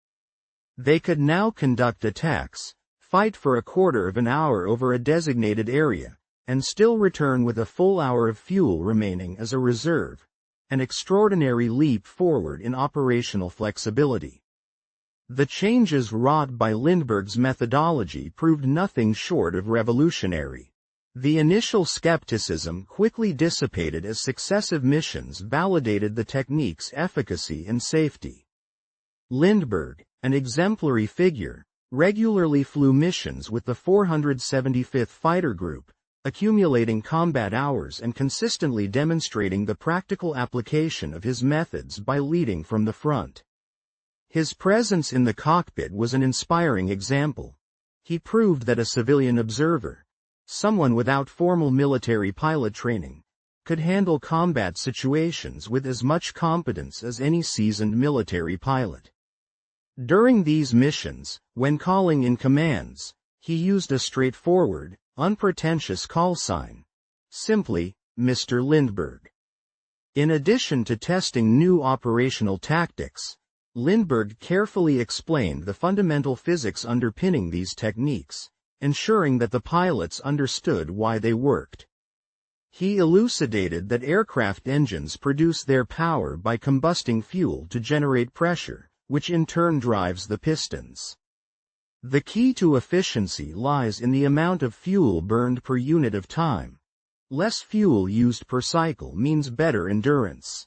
They could now conduct attacks, fight for a quarter of an hour over a designated area, and still return with a full hour of fuel remaining as a reserve, an extraordinary leap forward in operational flexibility. The changes wrought by Lindberg's methodology proved nothing short of revolutionary. The initial skepticism quickly dissipated as successive missions validated the technique's efficacy and safety. Lindberg, an exemplary figure, regularly flew missions with the 475th Fighter Group, accumulating combat hours and consistently demonstrating the practical application of his methods by leading from the front. His presence in the cockpit was an inspiring example. He proved that a civilian observer, someone without formal military pilot training, could handle combat situations with as much competence as any seasoned military pilot. During these missions, when calling in commands, he used a straightforward, unpretentious call sign, simply, Mr. Lindberg. In addition to testing new operational tactics, Lindberg carefully explained the fundamental physics underpinning these techniques, ensuring that the pilots understood why they worked. He elucidated that aircraft engines produce their power by combusting fuel to generate pressure, which in turn drives the pistons. The key to efficiency lies in the amount of fuel burned per unit of time. Less fuel used per cycle means better endurance.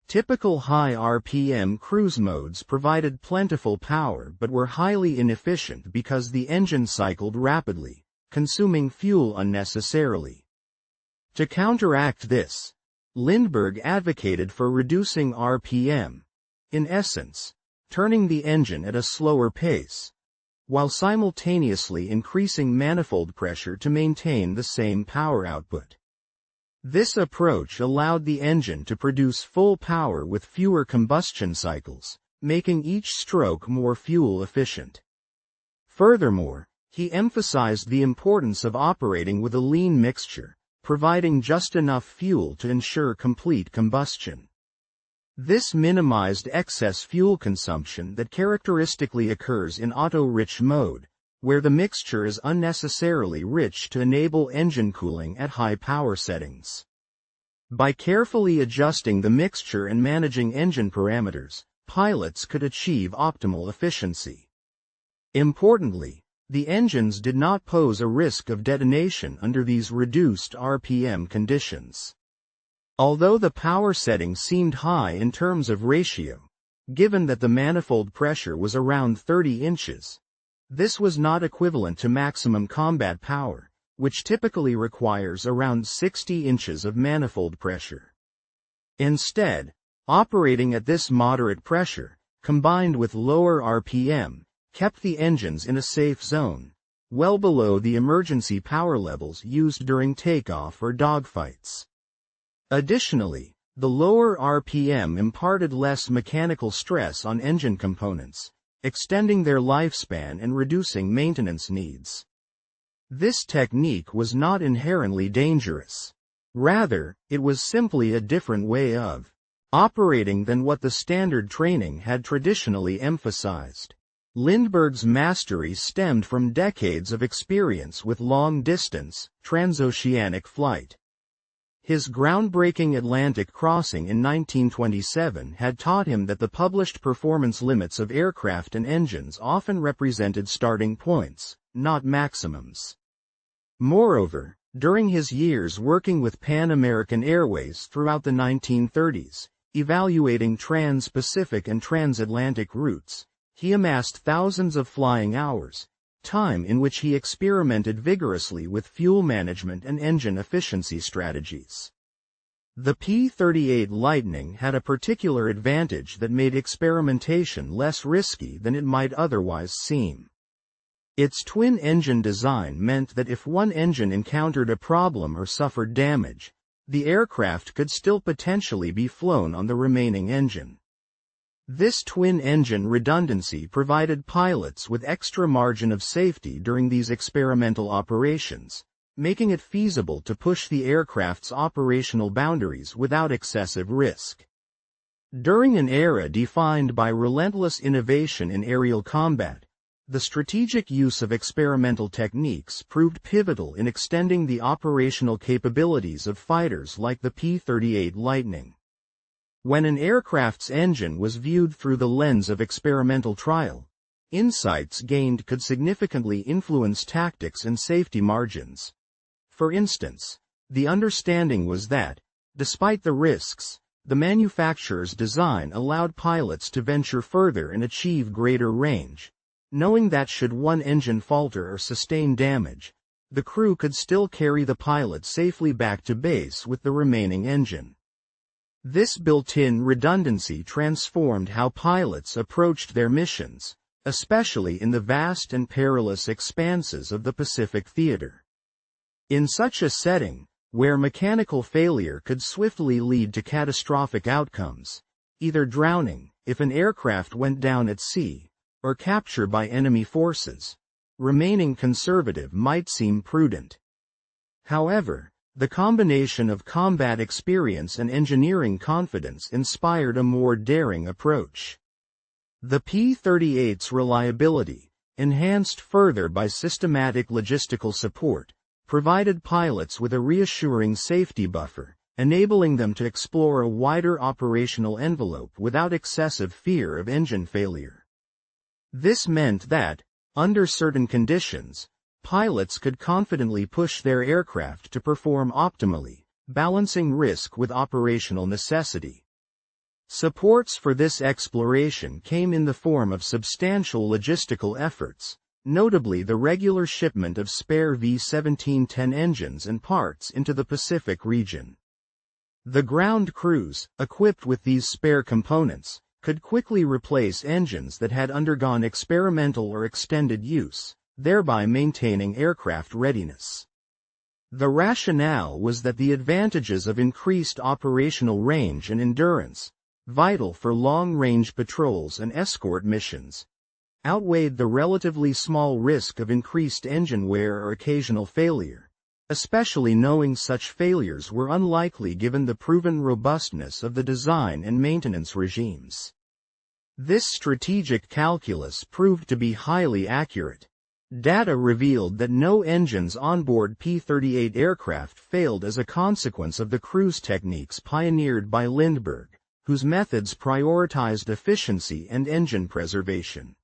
Typical high RPM cruise modes provided plentiful power but were highly inefficient because the engine cycled rapidly, consuming fuel unnecessarily. To counteract this, Lindberg advocated for reducing RPM, in essence, turning the engine at a slower pace, while simultaneously increasing manifold pressure to maintain the same power output. This approach allowed the engine to produce full power with fewer combustion cycles, making each stroke more fuel efficient. Furthermore, he emphasized the importance of operating with a lean mixture, providing just enough fuel to ensure complete combustion. This minimized excess fuel consumption that characteristically occurs in auto-rich mode, where the mixture is unnecessarily rich to enable engine cooling at high power settings. By carefully adjusting the mixture and managing engine parameters, pilots could achieve optimal efficiency. Importantly, the engines did not pose a risk of detonation under these reduced RPM conditions. Although the power setting seemed high in terms of ratio, given that the manifold pressure was around 30 inches, this was not equivalent to maximum combat power, which typically requires around 60 inches of manifold pressure. Instead, operating at this moderate pressure, combined with lower RPM, kept the engines in a safe zone, well below the emergency power levels used during takeoff or dogfights. Additionally, the lower RPM imparted less mechanical stress on engine components, extending their lifespan and reducing maintenance needs. This technique was not inherently dangerous. Rather, it was simply a different way of operating than what the standard training had traditionally emphasized. Lindberg's mastery stemmed from decades of experience with long-distance, transoceanic flight. His groundbreaking Atlantic crossing in 1927 had taught him that the published performance limits of aircraft and engines often represented starting points, not maximums. Moreover, during his years working with Pan American Airways throughout the 1930s, evaluating trans-Pacific and transatlantic routes, he amassed thousands of flying hours, time in which he experimented vigorously with fuel management and engine efficiency strategies. The P38 Lightning had a particular advantage that made experimentation less risky than it might otherwise seem. Its twin-engine design meant that if one engine encountered a problem or suffered damage, the aircraft could still potentially be flown on the remaining engine. This twin-engine redundancy provided pilots with extra margin of safety during these experimental operations, making it feasible to push the aircraft's operational boundaries without excessive risk. During an era defined by relentless innovation in aerial combat, the strategic use of experimental techniques proved pivotal in extending the operational capabilities of fighters like the P-38 Lightning. When an aircraft's engine was viewed through the lens of experimental trial, insights gained could significantly influence tactics and safety margins. For instance, the understanding was that, despite the risks, the manufacturer's design allowed pilots to venture further and achieve greater range, knowing that should one engine falter or sustain damage, the crew could still carry the pilot safely back to base with the remaining engine. This built-in redundancy transformed how pilots approached their missions, especially in the vast and perilous expanses of the Pacific theater. In such a setting, where mechanical failure could swiftly lead to catastrophic outcomes, either drowning, if an aircraft went down at sea, or capture by enemy forces, remaining conservative might seem prudent. However, the combination of combat experience and engineering confidence inspired a more daring approach. The P-38's reliability, enhanced further by systematic logistical support, provided pilots with a reassuring safety buffer, enabling them to explore a wider operational envelope without excessive fear of engine failure. This meant that, under certain conditions, pilots could confidently push their aircraft to perform optimally, balancing risk with operational necessity. Supports for this exploration came in the form of substantial logistical efforts, notably the regular shipment of spare V-1710 engines and parts into the Pacific region. The ground crews, equipped with these spare components, could quickly replace engines that had undergone experimental or extended use, thereby maintaining aircraft readiness. The rationale was that the advantages of increased operational range and endurance, vital for long-range patrols and escort missions, outweighed the relatively small risk of increased engine wear or occasional failure, especially knowing such failures were unlikely given the proven robustness of the design and maintenance regimes. This strategic calculus proved to be highly accurate. Data revealed that no engines onboard P-38 aircraft failed as a consequence of the cruise techniques pioneered by Lindberg, whose methods prioritized efficiency and engine preservation.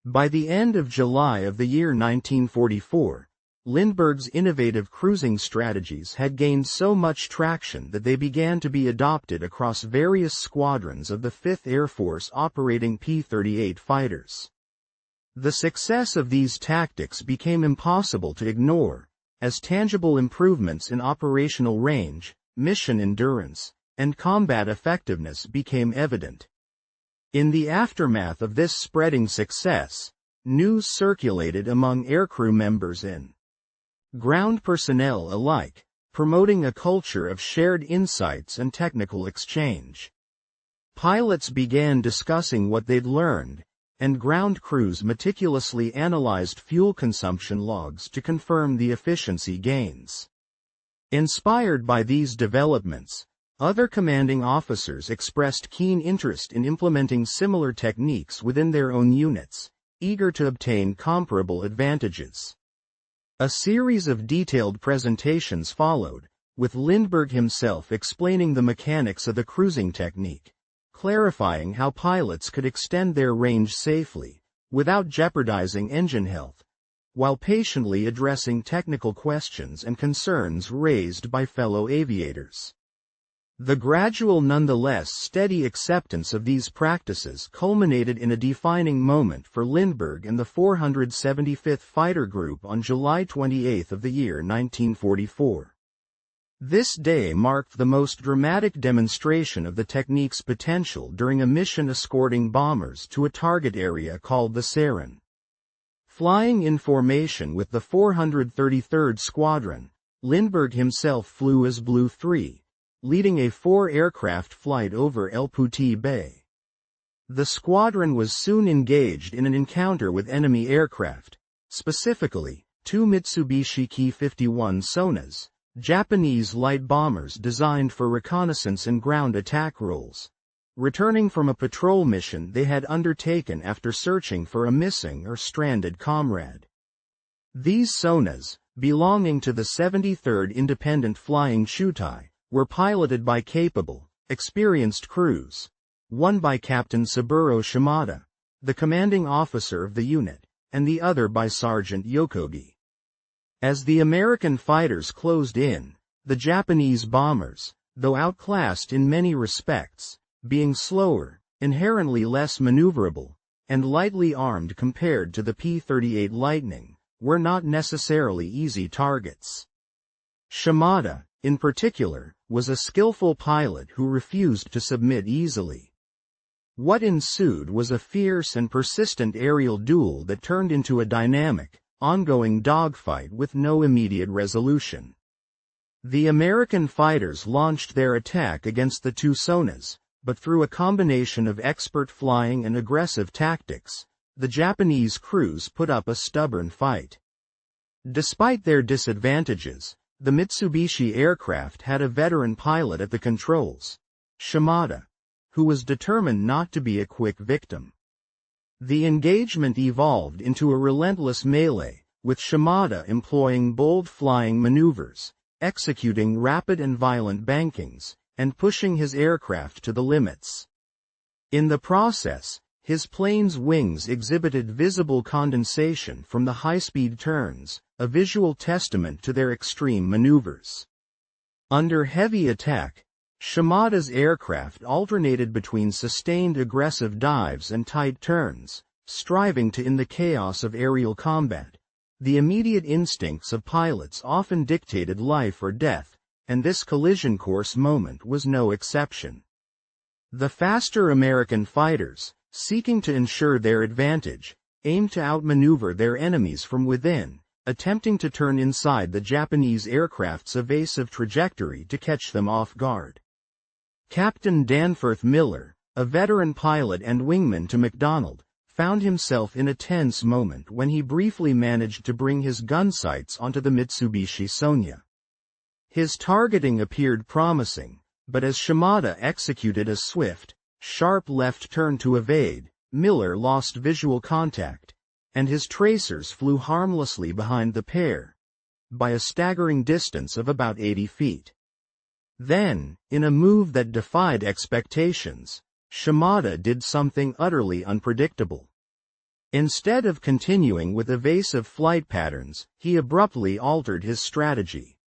By the end of July of the year 1944, Lindbergh's innovative cruising strategies had gained so much traction that they began to be adopted across various squadrons of the 5th Air Force operating P-38 fighters. The success of these tactics became impossible to ignore, as tangible improvements in operational range, mission endurance, and combat effectiveness became evident. In the aftermath of this spreading success, news circulated among aircrew members and ground personnel alike, promoting a culture of shared insights and technical exchange. Pilots began discussing what they'd learned, and ground crews meticulously analyzed fuel consumption logs to confirm the efficiency gains. Inspired by these developments, other commanding officers expressed keen interest in implementing similar techniques within their own units, eager to obtain comparable advantages. A series of detailed presentations followed, with Lindberg himself explaining the mechanics of the cruising technique, clarifying how pilots could extend their range safely, without jeopardizing engine health, while patiently addressing technical questions and concerns raised by fellow aviators. The gradual, nonetheless steady acceptance of these practices culminated in a defining moment for Lindberg and the 475th Fighter Group on July 28 of the year 1944. This day marked the most dramatic demonstration of the technique's potential during a mission escorting bombers to a target area called the Sarin. Flying in formation with the 433rd Squadron, Lindberg himself flew as Blue 3. Leading a 4-aircraft flight over El Puti Bay. The squadron was soon engaged in an encounter with enemy aircraft, specifically, 2 Mitsubishi Ki-51 Sonas, Japanese light bombers designed for reconnaissance and ground attack roles, returning from a patrol mission they had undertaken after searching for a missing or stranded comrade. These Sonas, belonging to the 73rd Independent Flying Chutai, were piloted by capable, experienced crews, one by Captain Saburo Shimada, the commanding officer of the unit, and the other by Sergeant Yokogi. As the American fighters closed in, the Japanese bombers, though outclassed in many respects, being slower, inherently less maneuverable, and lightly armed compared to the P-38 Lightning, were not necessarily easy targets. Shimada, in particular, was a skillful pilot who refused to submit easily. What ensued was a fierce and persistent aerial duel that turned into a dynamic, ongoing dogfight with no immediate resolution. The American fighters launched their attack against the two Sonas, but through a combination of expert flying and aggressive tactics, the Japanese crews put up a stubborn fight. Despite their disadvantages, the Mitsubishi aircraft had a veteran pilot at the controls, Shimada, who was determined not to be a quick victim. The engagement evolved into a relentless melee, with Shimada employing bold flying maneuvers, executing rapid and violent bankings, and pushing his aircraft to the limits. In the process, his plane's wings exhibited visible condensation from the high-speed turns, a visual testament to their extreme maneuvers. Under heavy attack, Shimada's aircraft alternated between sustained aggressive dives and tight turns, striving to end the chaos of aerial combat. The immediate instincts of pilots often dictated life or death, and this collision course moment was no exception. The faster American fighters, seeking to ensure their advantage, aimed to outmaneuver their enemies from within, attempting to turn inside the Japanese aircraft's evasive trajectory to catch them off guard. Captain Danforth Miller, a veteran pilot and wingman to McDonald, found himself in a tense moment when he briefly managed to bring his gun sights onto the Mitsubishi Sonia. His targeting appeared promising, but as Shimada executed a swift, sharp left turn to evade, Miller lost visual contact, and his tracers flew harmlessly behind the pair, by a staggering distance of about 80 feet. Then, in a move that defied expectations, Shimada did something utterly unpredictable. Instead of continuing with evasive flight patterns, he abruptly altered his strategy.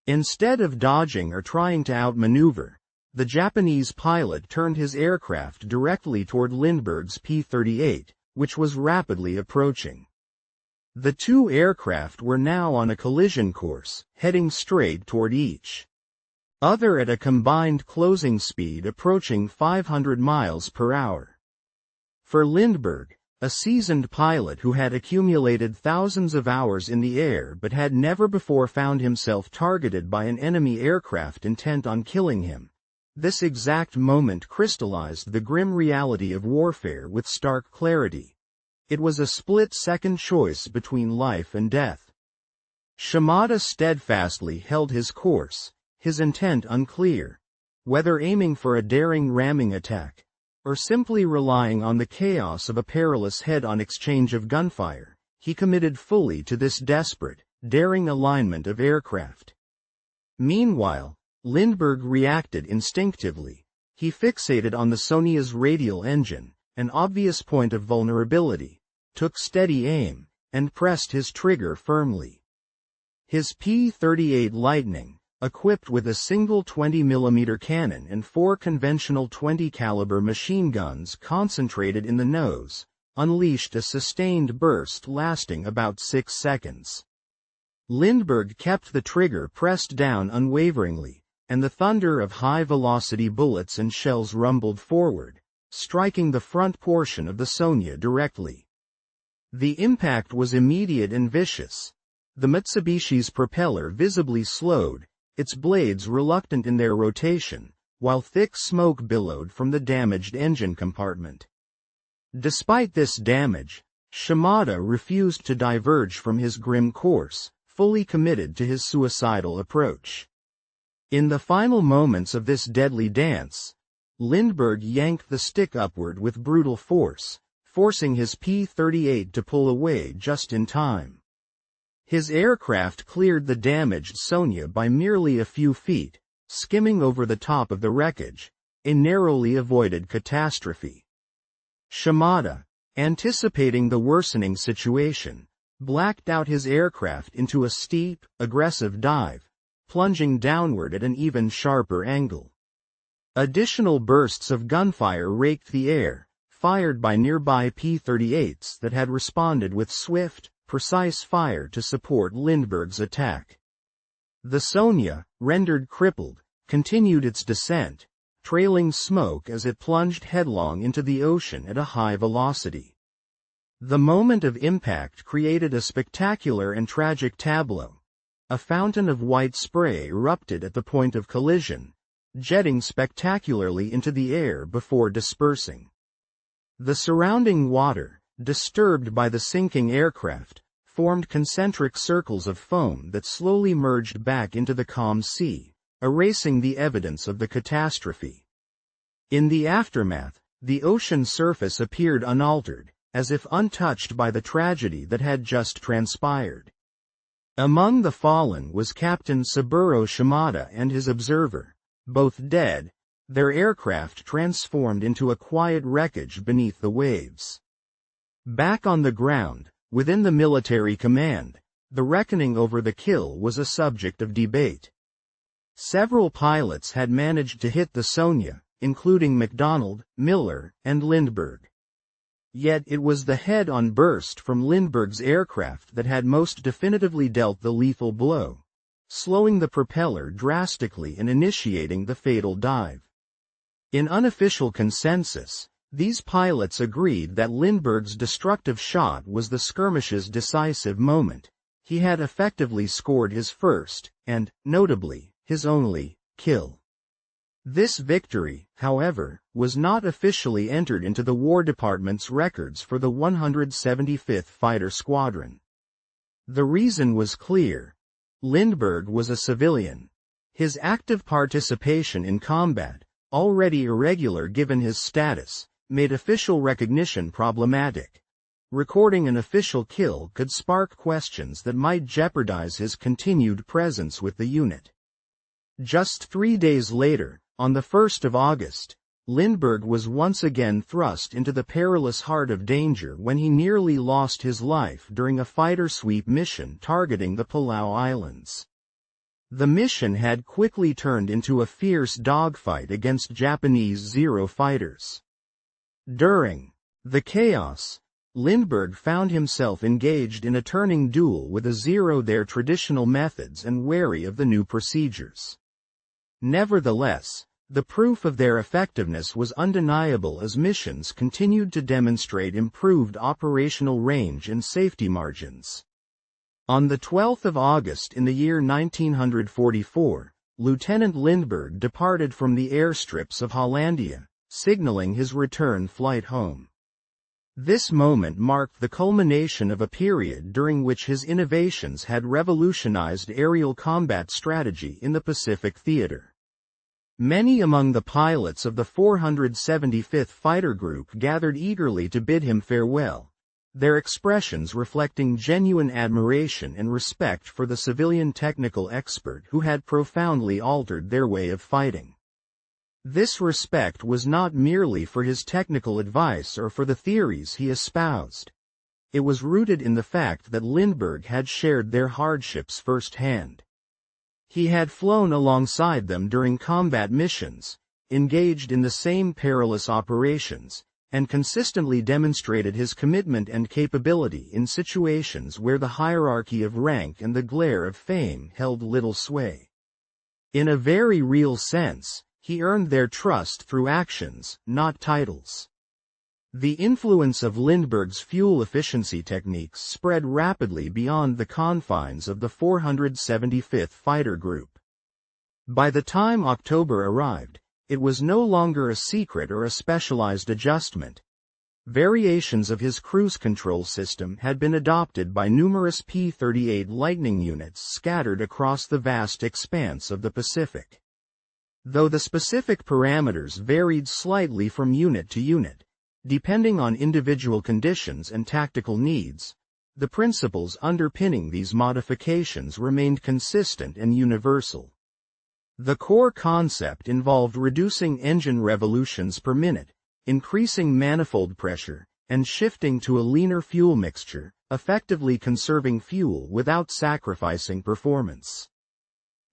Instead of dodging or trying to outmaneuver, the Japanese pilot turned his aircraft directly toward Lindbergh's P-38, which was rapidly approaching. The two aircraft were now on a collision course, heading straight toward each other at a combined closing speed approaching 500 miles per hour. For Lindbergh, a seasoned pilot who had accumulated thousands of hours in the air but had never before found himself targeted by an enemy aircraft intent on killing him, this exact moment crystallized the grim reality of warfare with stark clarity. It was a split-second choice between life and death. Shimada steadfastly held his course, his intent unclear, whether aiming for a daring ramming attack, or simply relying on the chaos of a perilous head-on exchange of gunfire. He committed fully to this desperate, daring alignment of aircraft. Meanwhile, Lindbergh reacted instinctively. He fixated on the Sonia's radial engine, an obvious point of vulnerability, took steady aim, and pressed his trigger firmly. His P38 Lightning, equipped with a single 20mm cannon and 4 conventional 20-caliber machine guns concentrated in the nose, unleashed a sustained burst lasting about 6 seconds. Lindbergh kept the trigger pressed down unwaveringly, and the thunder of high-velocity bullets and shells rumbled forward, striking the front portion of the Sonia directly. The impact was immediate and vicious. The Mitsubishi's propeller visibly slowed, its blades reluctant in their rotation, while thick smoke billowed from the damaged engine compartment. Despite this damage, Shimada refused to diverge from his grim course, fully committed to his suicidal approach. In the final moments of this deadly dance, Lindbergh yanked the stick upward with brutal force, forcing his P-38 to pull away just in time. His aircraft cleared the damaged Sonia by merely a few feet, skimming over the top of the wreckage, a narrowly avoided catastrophe. Shimada, anticipating the worsening situation, blacked out his aircraft into a steep, aggressive dive, plunging downward at an even sharper angle. Additional bursts of gunfire raked the air, fired by nearby P-38s that had responded with swift, precise fire to support Lindbergh's attack. The Sonia, rendered crippled, continued its descent, trailing smoke as it plunged headlong into the ocean at a high velocity. The moment of impact created a spectacular and tragic tableau. A fountain of white spray erupted at the point of collision, jetting spectacularly into the air before dispersing. The surrounding water, disturbed by the sinking aircraft, formed concentric circles of foam that slowly merged back into the calm sea, erasing the evidence of the catastrophe. In the aftermath, the ocean surface appeared unaltered, as if untouched by the tragedy that had just transpired. Among the fallen was Captain Saburo Shimada and his observer, both dead, their aircraft transformed into a quiet wreckage beneath the waves. Back on the ground, within the military command, the reckoning over the kill was a subject of debate. Several pilots had managed to hit the Sonia, including MacDonald, Miller, and Lindberg. Yet it was the head-on burst from Lindberg's aircraft that had most definitively dealt the lethal blow, slowing the propeller drastically and initiating the fatal dive. In unofficial consensus, these pilots agreed that Lindberg's destructive shot was the skirmish's decisive moment. He had effectively scored his first, and, notably, his only, kill. This victory, however, was not officially entered into the War Department's records for the 175th Fighter Squadron. The reason was clear. Lindberg was a civilian. His active participation in combat, already irregular given his status, made official recognition problematic. Recording an official kill could spark questions that might jeopardize his continued presence with the unit. Just 3 days later, on the 1st of August, Lindberg was once again thrust into the perilous heart of danger when he nearly lost his life during a fighter sweep mission targeting the Palau Islands. The mission had quickly turned into a fierce dogfight against Japanese Zero fighters. During the chaos, Lindberg found himself engaged in a turning duel with a Zero, their traditional methods and wary of the new procedures. Nevertheless, the proof of their effectiveness was undeniable as missions continued to demonstrate improved operational range and safety margins. On the 12th of August in the year 1944, Lieutenant Lindberg departed from the airstrips of Hollandia, signaling his return flight home. This moment marked the culmination of a period during which his innovations had revolutionized aerial combat strategy in the Pacific theater. Many among the pilots of the 475th Fighter Group gathered eagerly to bid him farewell, their expressions reflecting genuine admiration and respect for the civilian technical expert who had profoundly altered their way of fighting. This respect was not merely for his technical advice or for the theories he espoused. It was rooted in the fact that Lindberg had shared their hardships firsthand. He had flown alongside them during combat missions, engaged in the same perilous operations, and consistently demonstrated his commitment and capability in situations where the hierarchy of rank and the glare of fame held little sway. In a very real sense, he earned their trust through actions, not titles. The influence of Lindberg's fuel efficiency techniques spread rapidly beyond the confines of the 475th Fighter Group. By the time October arrived, it was no longer a secret or a specialized adjustment. Variations of his cruise control system had been adopted by numerous P38 Lightning units scattered across the vast expanse of the Pacific. Though the specific parameters varied slightly from unit to unit, depending on individual conditions and tactical needs, the principles underpinning these modifications remained consistent and universal. The core concept involved reducing engine revolutions per minute, increasing manifold pressure, and shifting to a leaner fuel mixture, effectively conserving fuel without sacrificing performance.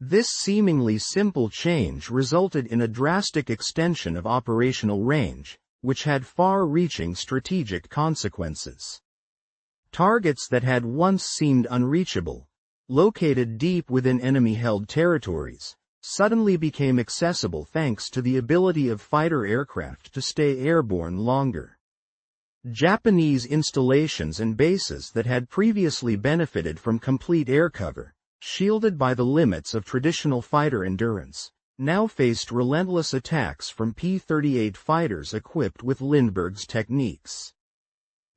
This seemingly simple change resulted in a drastic extension of operational range, which had far-reaching strategic consequences. Targets that had once seemed unreachable, located deep within enemy-held territories, suddenly became accessible thanks to the ability of fighter aircraft to stay airborne longer. Japanese installations and bases that had previously benefited from complete air cover, shielded by the limits of traditional fighter endurance, now faced relentless attacks from P-38 fighters equipped with Lindberg's techniques.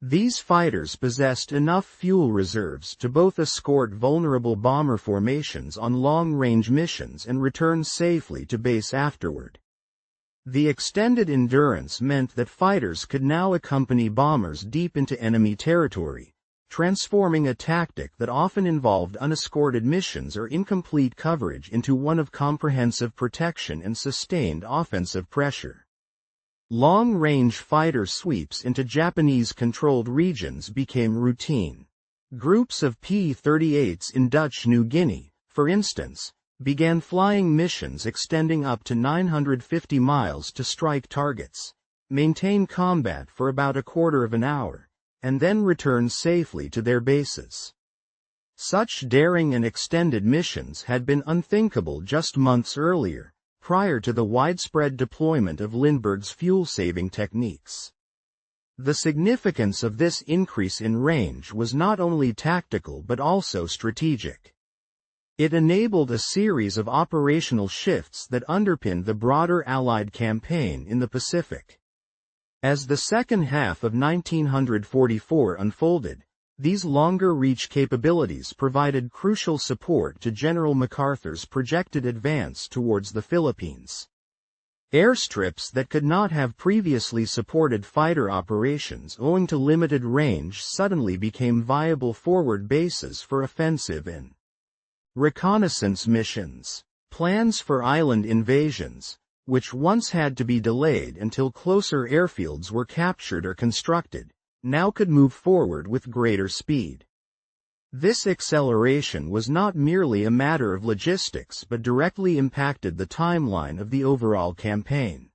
These fighters possessed enough fuel reserves to both escort vulnerable bomber formations on long-range missions and return safely to base afterward. The extended endurance meant that fighters could now accompany bombers deep into enemy territory, transforming a tactic that often involved unescorted missions or incomplete coverage into one of comprehensive protection and sustained offensive pressure. Long-range fighter sweeps into Japanese-controlled regions became routine. Groups of P-38s in Dutch New Guinea, for instance, began flying missions extending up to 950 miles to strike targets, maintain combat for about a quarter of an hour, and then return safely to their bases. Such daring and extended missions had been unthinkable just months earlier, prior to the widespread deployment of Lindbergh's fuel-saving techniques. The significance of this increase in range was not only tactical but also strategic. It enabled a series of operational shifts that underpinned the broader Allied campaign in the Pacific. As the second half of 1944 unfolded, these longer-reach capabilities provided crucial support to General MacArthur's projected advance towards the Philippines. Airstrips that could not have previously supported fighter operations owing to limited range suddenly became viable forward bases for offensive and reconnaissance missions. Plans for island invasions, which once had to be delayed until closer airfields were captured or constructed, now could move forward with greater speed. This acceleration was not merely a matter of logistics but directly impacted the timeline of the overall campaign.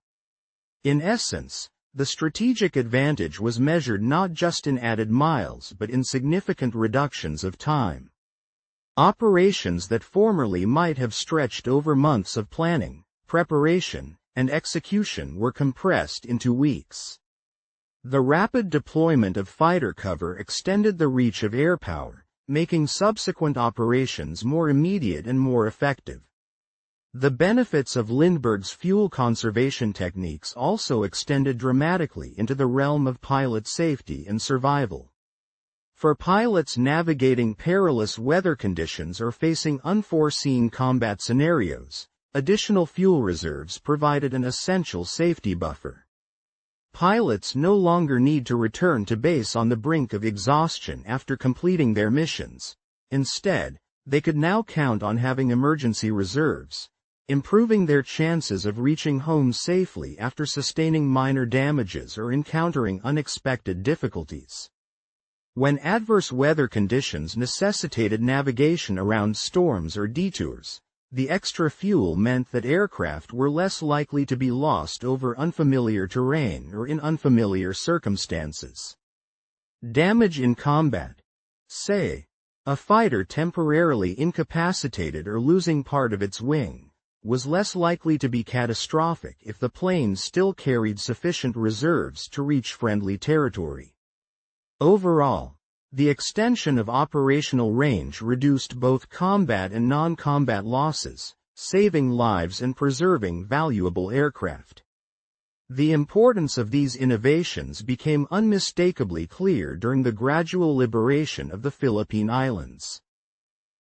In essence, the strategic advantage was measured not just in added miles but in significant reductions of time. Operations that formerly might have stretched over months of planning, preparation, and execution were compressed into weeks. The rapid deployment of fighter cover extended the reach of air power, making subsequent operations more immediate and more effective. The benefits of Lindbergh's fuel conservation techniques also extended dramatically into the realm of pilot safety and survival. For pilots navigating perilous weather conditions or facing unforeseen combat scenarios, additional fuel reserves provided an essential safety buffer. Pilots no longer need to return to base on the brink of exhaustion after completing their missions. Instead, they could now count on having emergency reserves, improving their chances of reaching home safely after sustaining minor damages or encountering unexpected difficulties. When adverse weather conditions necessitated navigation around storms or detours, the extra fuel meant that aircraft were less likely to be lost over unfamiliar terrain or in unfamiliar circumstances. Damage in combat. Say, a fighter temporarily incapacitated or losing part of its wing, was less likely to be catastrophic if the plane still carried sufficient reserves to reach friendly territory. Overall, the extension of operational range reduced both combat and non-combat losses, saving lives and preserving valuable aircraft. The importance of these innovations became unmistakably clear during the gradual liberation of the Philippine Islands.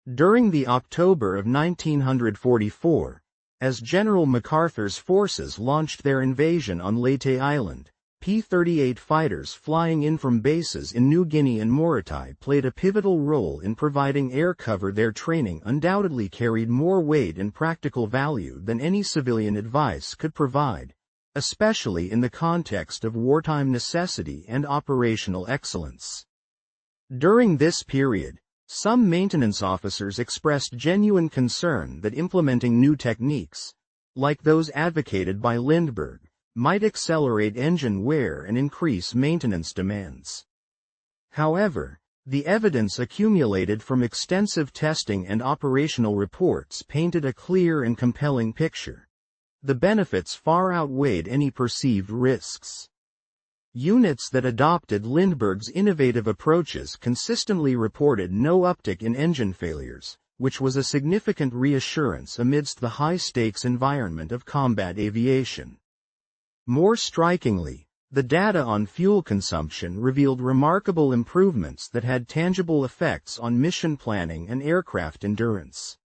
During the October of 1944, as General MacArthur's forces launched their invasion on Leyte Island, P-38 fighters flying in from bases in New Guinea and Morotai played a pivotal role in providing air cover. Their training undoubtedly carried more weight and practical value than any civilian advice could provide, especially in the context of wartime necessity and operational excellence. During this period, some maintenance officers expressed genuine concern that implementing new techniques, like those advocated by Lindbergh, might accelerate engine wear and increase maintenance demands. However, the evidence accumulated from extensive testing and operational reports painted a clear and compelling picture. The benefits far outweighed any perceived risks. Units that adopted Lindbergh's innovative approaches consistently reported no uptick in engine failures, which was a significant reassurance amidst the high-stakes environment of combat aviation. More strikingly, the data on fuel consumption revealed remarkable improvements that had tangible effects on mission planning and aircraft endurance.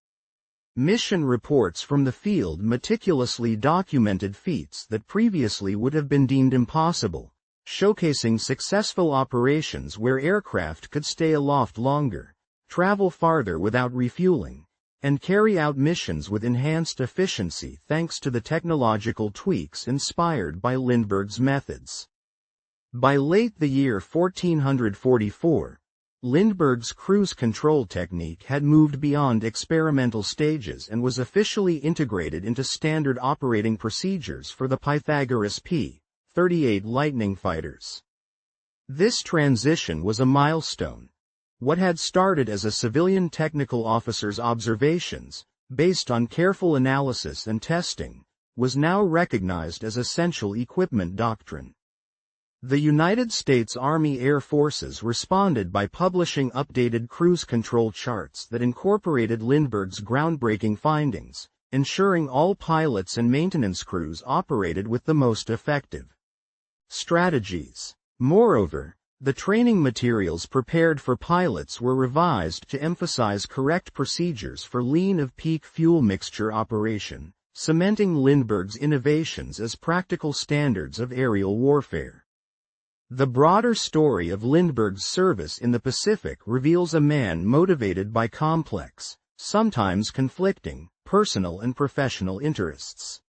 Mission reports from the field meticulously documented feats that previously would have been deemed impossible, showcasing successful operations where aircraft could stay aloft longer, travel farther without refueling, and carry out missions with enhanced efficiency thanks to the technological tweaks inspired by Lindbergh's methods. By late the year 1444, Lindbergh's cruise control technique had moved beyond experimental stages and was officially integrated into standard operating procedures for the Pythagoras P38 Lightning fighters. This transition was a milestone. What had started as a civilian technical officer's observations, based on careful analysis and testing, was now recognized as essential equipment doctrine. The United States Army Air Forces responded by publishing updated cruise control charts that incorporated Lindbergh's groundbreaking findings, ensuring all pilots and maintenance crews operated with the most effective strategies. Moreover, the training materials prepared for pilots were revised to emphasize correct procedures for lean of peak fuel mixture operation, cementing Lindbergh's innovations as practical standards of aerial warfare. The broader story of Lindbergh's service in the Pacific reveals a man motivated by complex, sometimes conflicting, personal and professional interests.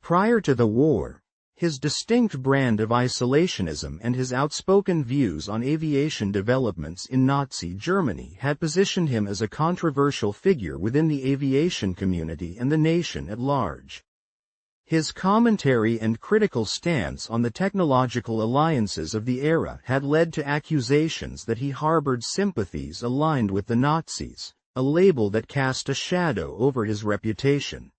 Prior to the war, his distinct brand of isolationism and his outspoken views on aviation developments in Nazi Germany had positioned him as a controversial figure within the aviation community and the nation at large. His commentary and critical stance on the technological alliances of the era had led to accusations that he harbored sympathies aligned with the Nazis, a label that cast a shadow over his reputation.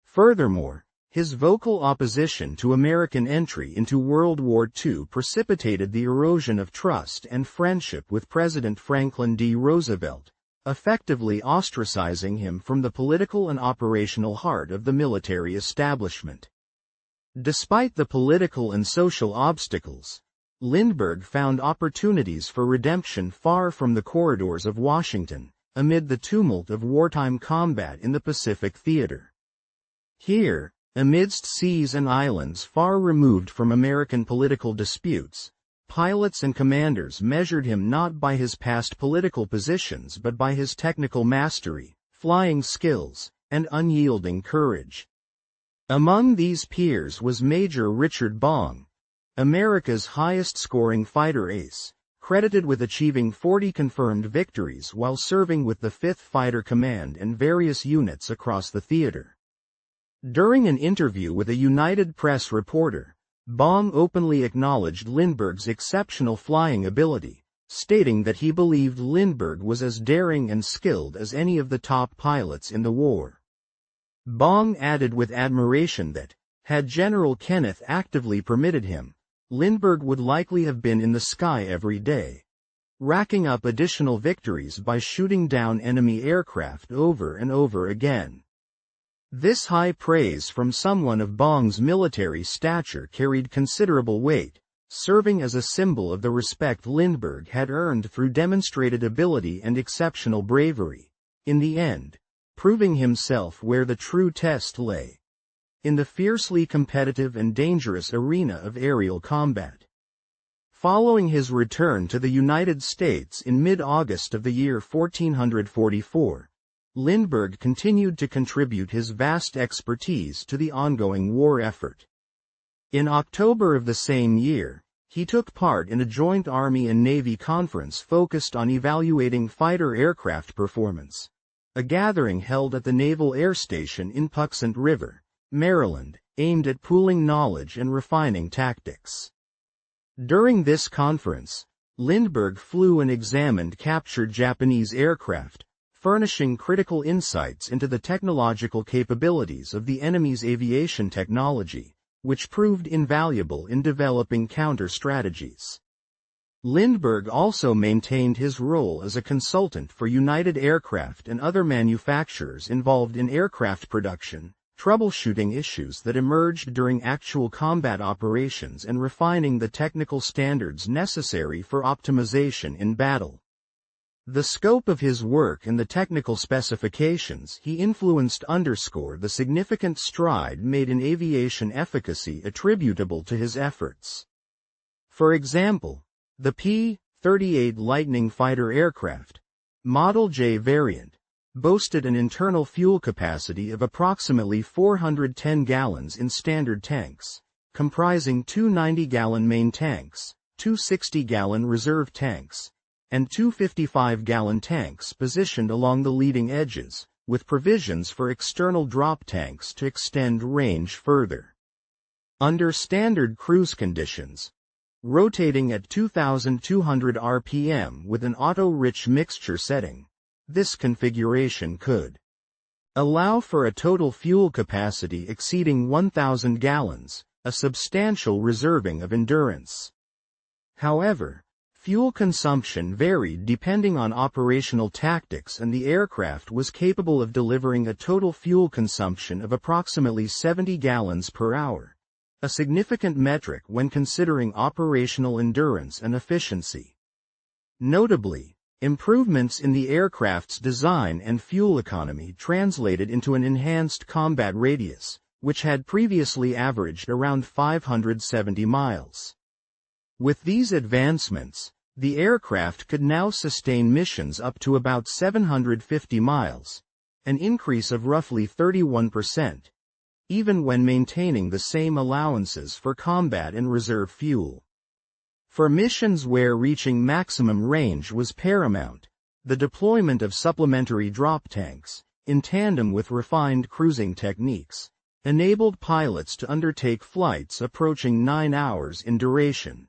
Furthermore, his vocal opposition to American entry into World War II precipitated the erosion of trust and friendship with President Franklin D. Roosevelt, effectively ostracizing him from the political and operational heart of the military establishment. Despite the political and social obstacles, Lindbergh found opportunities for redemption far from the corridors of Washington, amid the tumult of wartime combat in the Pacific theater. Here, amidst seas and islands far removed from American political disputes, pilots and commanders measured him not by his past political positions but by his technical mastery, flying skills, and unyielding courage. Among these peers was Major Richard Bong, America's highest-scoring fighter ace, credited with achieving 40 confirmed victories while serving with the 5th Fighter Command and various units across the theater. During an interview with a United Press reporter, Bong openly acknowledged Lindbergh's exceptional flying ability, stating that he believed Lindbergh was as daring and skilled as any of the top pilots in the war. Bong added with admiration that, had General Kenneth actively permitted him, Lindbergh would likely have been in the sky every day, racking up additional victories by shooting down enemy aircraft over and over again. This high praise from someone of Bong's military stature carried considerable weight, serving as a symbol of the respect Lindbergh had earned through demonstrated ability and exceptional bravery, in the end, proving himself where the true test lay: in the fiercely competitive and dangerous arena of aerial combat. Following his return to the United States in mid-August of the year 1444, Lindbergh continued to contribute his vast expertise to the ongoing war effort. In October of the same year, he took part in a joint Army and Navy conference focused on evaluating fighter aircraft performance, a gathering held at the Naval Air Station in Patuxent River, Maryland, aimed at pooling knowledge and refining tactics. During this conference, Lindbergh flew and examined captured Japanese aircraft, furnishing critical insights into the technological capabilities of the enemy's aviation technology, which proved invaluable in developing counter-strategies. Lindbergh also maintained his role as a consultant for United Aircraft and other manufacturers involved in aircraft production, troubleshooting issues that emerged during actual combat operations and refining the technical standards necessary for optimization in battle. The scope of his work and the technical specifications he influenced underscore the significant stride made in aviation efficacy attributable to his efforts. For example, the P-38 Lightning fighter aircraft, Model J variant, boasted an internal fuel capacity of approximately 410 gallons in standard tanks, comprising two 90-gallon main tanks, two 60-gallon reserve tanks, and two 55-gallon tanks positioned along the leading edges, with provisions for external drop tanks to extend range further. Under standard cruise conditions, rotating at 2,200 RPM with an auto-rich mixture setting, this configuration could allow for a total fuel capacity exceeding 1,000 gallons, a substantial reserving of endurance. However, fuel consumption varied depending on operational tactics, and the aircraft was capable of delivering a total fuel consumption of approximately 70 gallons per hour, a significant metric when considering operational endurance and efficiency. Notably, improvements in the aircraft's design and fuel economy translated into an enhanced combat radius, which had previously averaged around 570 miles. With these advancements, the aircraft could now sustain missions up to about 750 miles, an increase of roughly 31%, even when maintaining the same allowances for combat and reserve fuel. For missions where reaching maximum range was paramount, the deployment of supplementary drop tanks, in tandem with refined cruising techniques, enabled pilots to undertake flights approaching 9 hours in duration.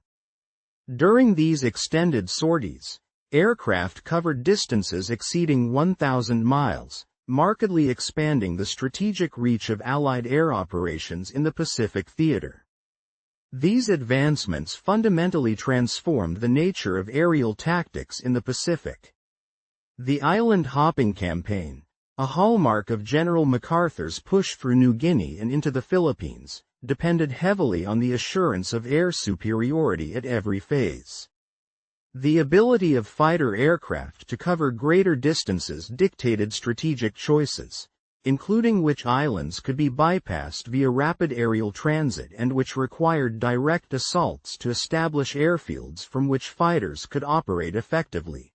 During these extended sorties, aircraft covered distances exceeding 1,000 miles, markedly expanding the strategic reach of Allied air operations in the Pacific theater. These advancements fundamentally transformed the nature of aerial tactics in the Pacific. The island hopping campaign, a hallmark of General MacArthur's push through New Guinea and into the Philippines, depended heavily on the assurance of air superiority at every phase. The ability of fighter aircraft to cover greater distances dictated strategic choices, including which islands could be bypassed via rapid aerial transit and which required direct assaults to establish airfields from which fighters could operate effectively.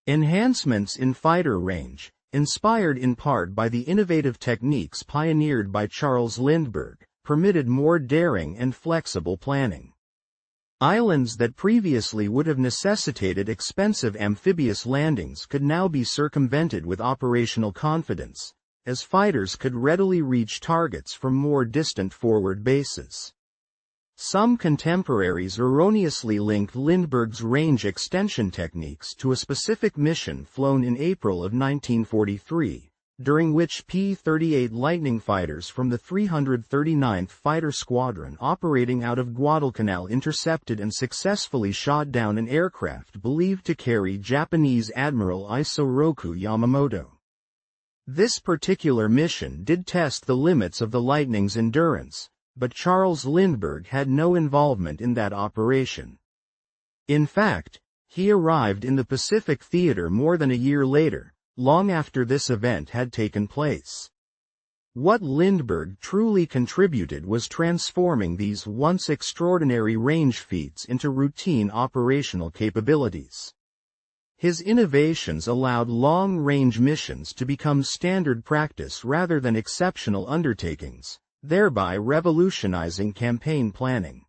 Enhancements in fighter range, inspired in part by the innovative techniques pioneered by Charles Lindberg, permitted more daring and flexible planning. Islands that previously would have necessitated expensive amphibious landings could now be circumvented with operational confidence, as fighters could readily reach targets from more distant forward bases. Some contemporaries erroneously linked Lindbergh's range extension techniques to a specific mission flown in April of 1943, during which P-38 Lightning fighters from the 339th Fighter Squadron operating out of Guadalcanal intercepted and successfully shot down an aircraft believed to carry Japanese Admiral Isoroku Yamamoto. This particular mission did test the limits of the Lightning's endurance, but Charles Lindberg had no involvement in that operation. In fact, he arrived in the Pacific theater more than a year later, long after this event had taken place. What Lindberg truly contributed was transforming these once extraordinary range feats into routine operational capabilities. His innovations allowed long-range missions to become standard practice rather than exceptional undertakings, thereby revolutionizing campaign planning.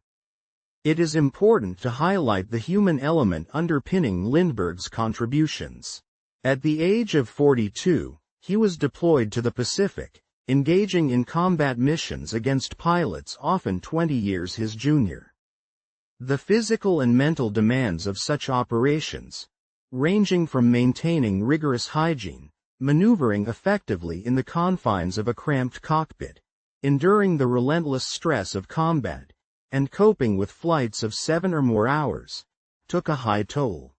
It is important to highlight the human element underpinning Lindbergh's contributions. At the age of 42, he was deployed to the Pacific, engaging in combat missions against pilots often 20 years his junior. The physical and mental demands of such operations, ranging from maintaining rigorous hygiene, maneuvering effectively in the confines of a cramped cockpit, enduring the relentless stress of combat, and coping with flights of 7 or more hours, took a high toll.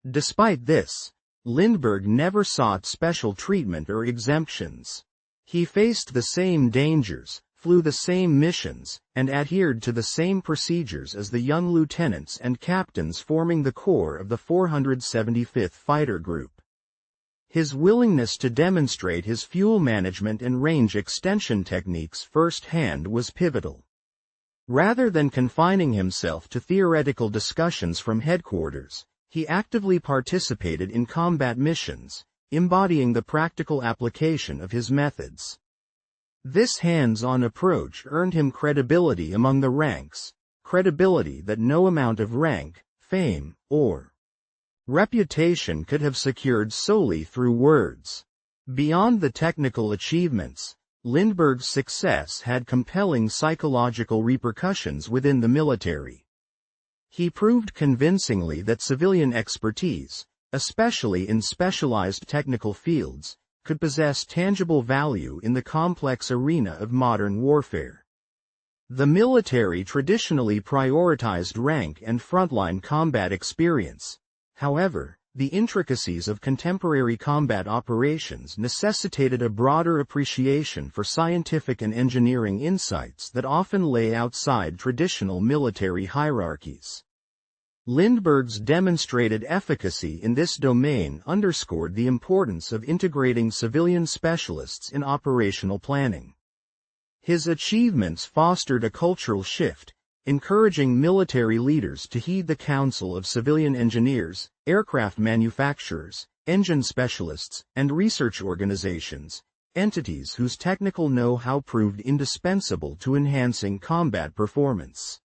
Despite this, Lindberg never sought special treatment or exemptions. He faced the same dangers, flew the same missions, and adhered to the same procedures as the young lieutenants and captains forming the core of the 475th Fighter Group. His willingness to demonstrate his fuel management and range extension techniques firsthand was pivotal. Rather than confining himself to theoretical discussions from headquarters, he actively participated in combat missions, embodying the practical application of his methods. This hands-on approach earned him credibility among the ranks, credibility that no amount of rank, fame, or reputation could have secured solely through words. Beyond the technical achievements, Lindberg's success had compelling psychological repercussions within the military. He proved convincingly that civilian expertise, especially in specialized technical fields, could possess tangible value in the complex arena of modern warfare. The military traditionally prioritized rank and frontline combat experience. However, the intricacies of contemporary combat operations necessitated a broader appreciation for scientific and engineering insights that often lay outside traditional military hierarchies. Lindberg's demonstrated efficacy in this domain underscored the importance of integrating civilian specialists in operational planning. His achievements fostered a cultural shift, encouraging military leaders to heed the counsel of civilian engineers, aircraft manufacturers, engine specialists, and research organizations, entities whose technical know-how proved indispensable to enhancing combat performance.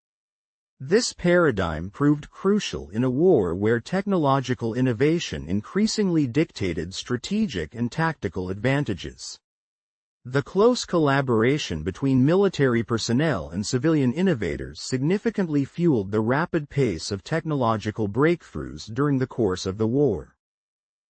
This paradigm proved crucial in a war where technological innovation increasingly dictated strategic and tactical advantages. The close collaboration between military personnel and civilian innovators significantly fueled the rapid pace of technological breakthroughs during the course of the war.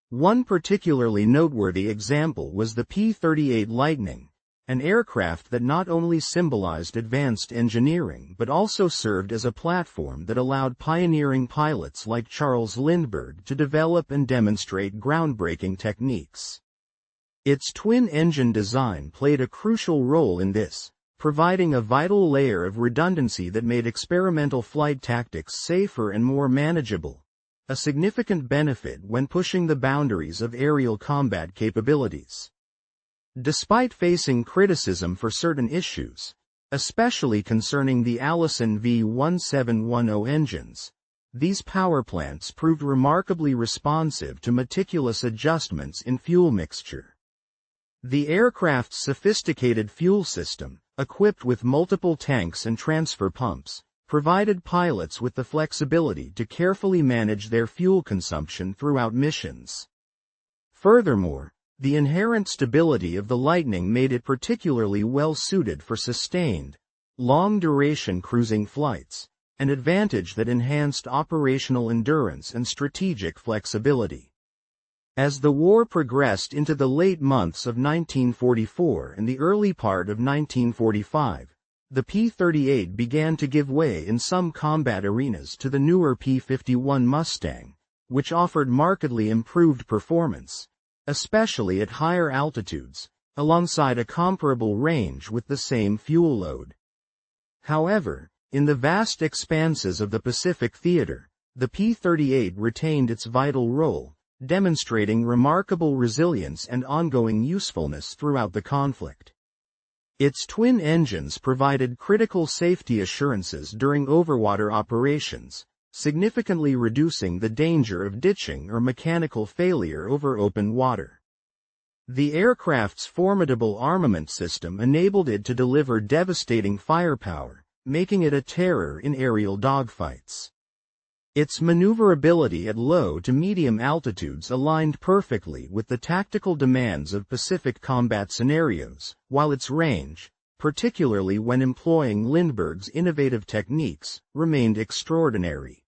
One particularly noteworthy example was the P38 Lightning, an aircraft that not only symbolized advanced engineering but also served as a platform that allowed pioneering pilots like Charles Lindberg to develop and demonstrate groundbreaking techniques. Its twin-engine design played a crucial role in this, providing a vital layer of redundancy that made experimental flight tactics safer and more manageable, a significant benefit when pushing the boundaries of aerial combat capabilities. Despite facing criticism for certain issues, especially concerning the Allison V1710 engines, these powerplants proved remarkably responsive to meticulous adjustments in fuel mixture. The aircraft's sophisticated fuel system, equipped with multiple tanks and transfer pumps, provided pilots with the flexibility to carefully manage their fuel consumption throughout missions. Furthermore, the inherent stability of the Lightning made it particularly well-suited for sustained, long-duration cruising flights, an advantage that enhanced operational endurance and strategic flexibility. As the war progressed into the late months of 1944 and the early part of 1945, the P-38 began to give way in some combat arenas to the newer P-51 Mustang, which offered markedly improved performance, especially at higher altitudes, alongside a comparable range with the same fuel load. However, in the vast expanses of the Pacific theater, the P-38 retained its vital role, demonstrating remarkable resilience and ongoing usefulness throughout the conflict. Its twin engines provided critical safety assurances during overwater operations, significantly reducing the danger of ditching or mechanical failure over open water. The aircraft's formidable armament system enabled it to deliver devastating firepower, making it a terror in aerial dogfights. Its maneuverability at low to medium altitudes aligned perfectly with the tactical demands of Pacific combat scenarios, while its range, particularly when employing Lindberg's innovative techniques, remained extraordinary.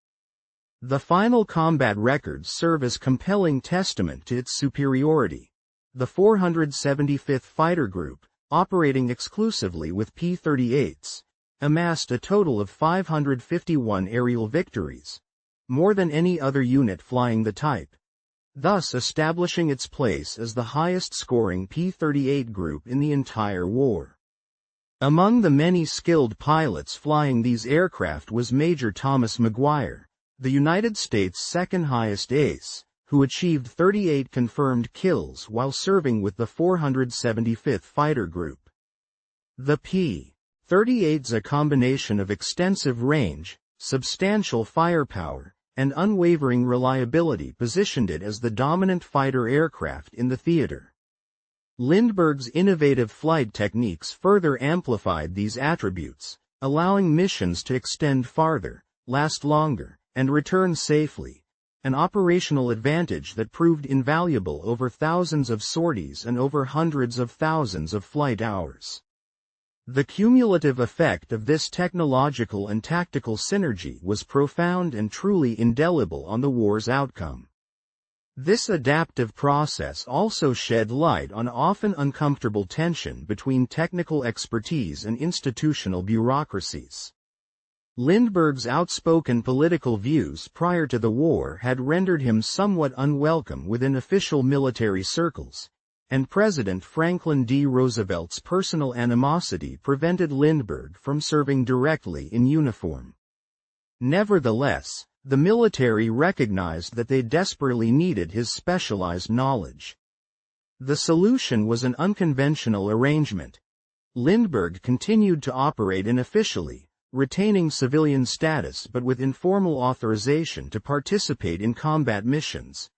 The final combat records serve as compelling testament to its superiority. The 475th Fighter Group, operating exclusively with P-38s, amassed a total of 551 aerial victories, more than any other unit flying the type, thus establishing its place as the highest-scoring P-38 group in the entire war. Among the many skilled pilots flying these aircraft was Major Thomas McGuire, the United States' second-highest ace, who achieved 38 confirmed kills while serving with the 475th Fighter Group. The P-38's a combination of extensive range, substantial firepower, and unwavering reliability positioned it as the dominant fighter aircraft in the theater. Lindbergh's innovative flight techniques further amplified these attributes, allowing missions to extend farther, last longer, and return safely, an operational advantage that proved invaluable over thousands of sorties and over hundreds of thousands of flight hours. The cumulative effect of this technological and tactical synergy was profound and truly indelible on the war's outcome. This adaptive process also shed light on often uncomfortable tension between technical expertise and institutional bureaucracies. Lindbergh's outspoken political views prior to the war had rendered him somewhat unwelcome within official military circles, and President Franklin D. Roosevelt's personal animosity prevented Lindbergh from serving directly in uniform. Nevertheless, the military recognized that they desperately needed his specialized knowledge. The solution was an unconventional arrangement. Lindbergh continued to operate unofficially, retaining civilian status but with informal authorization to participate in combat missions,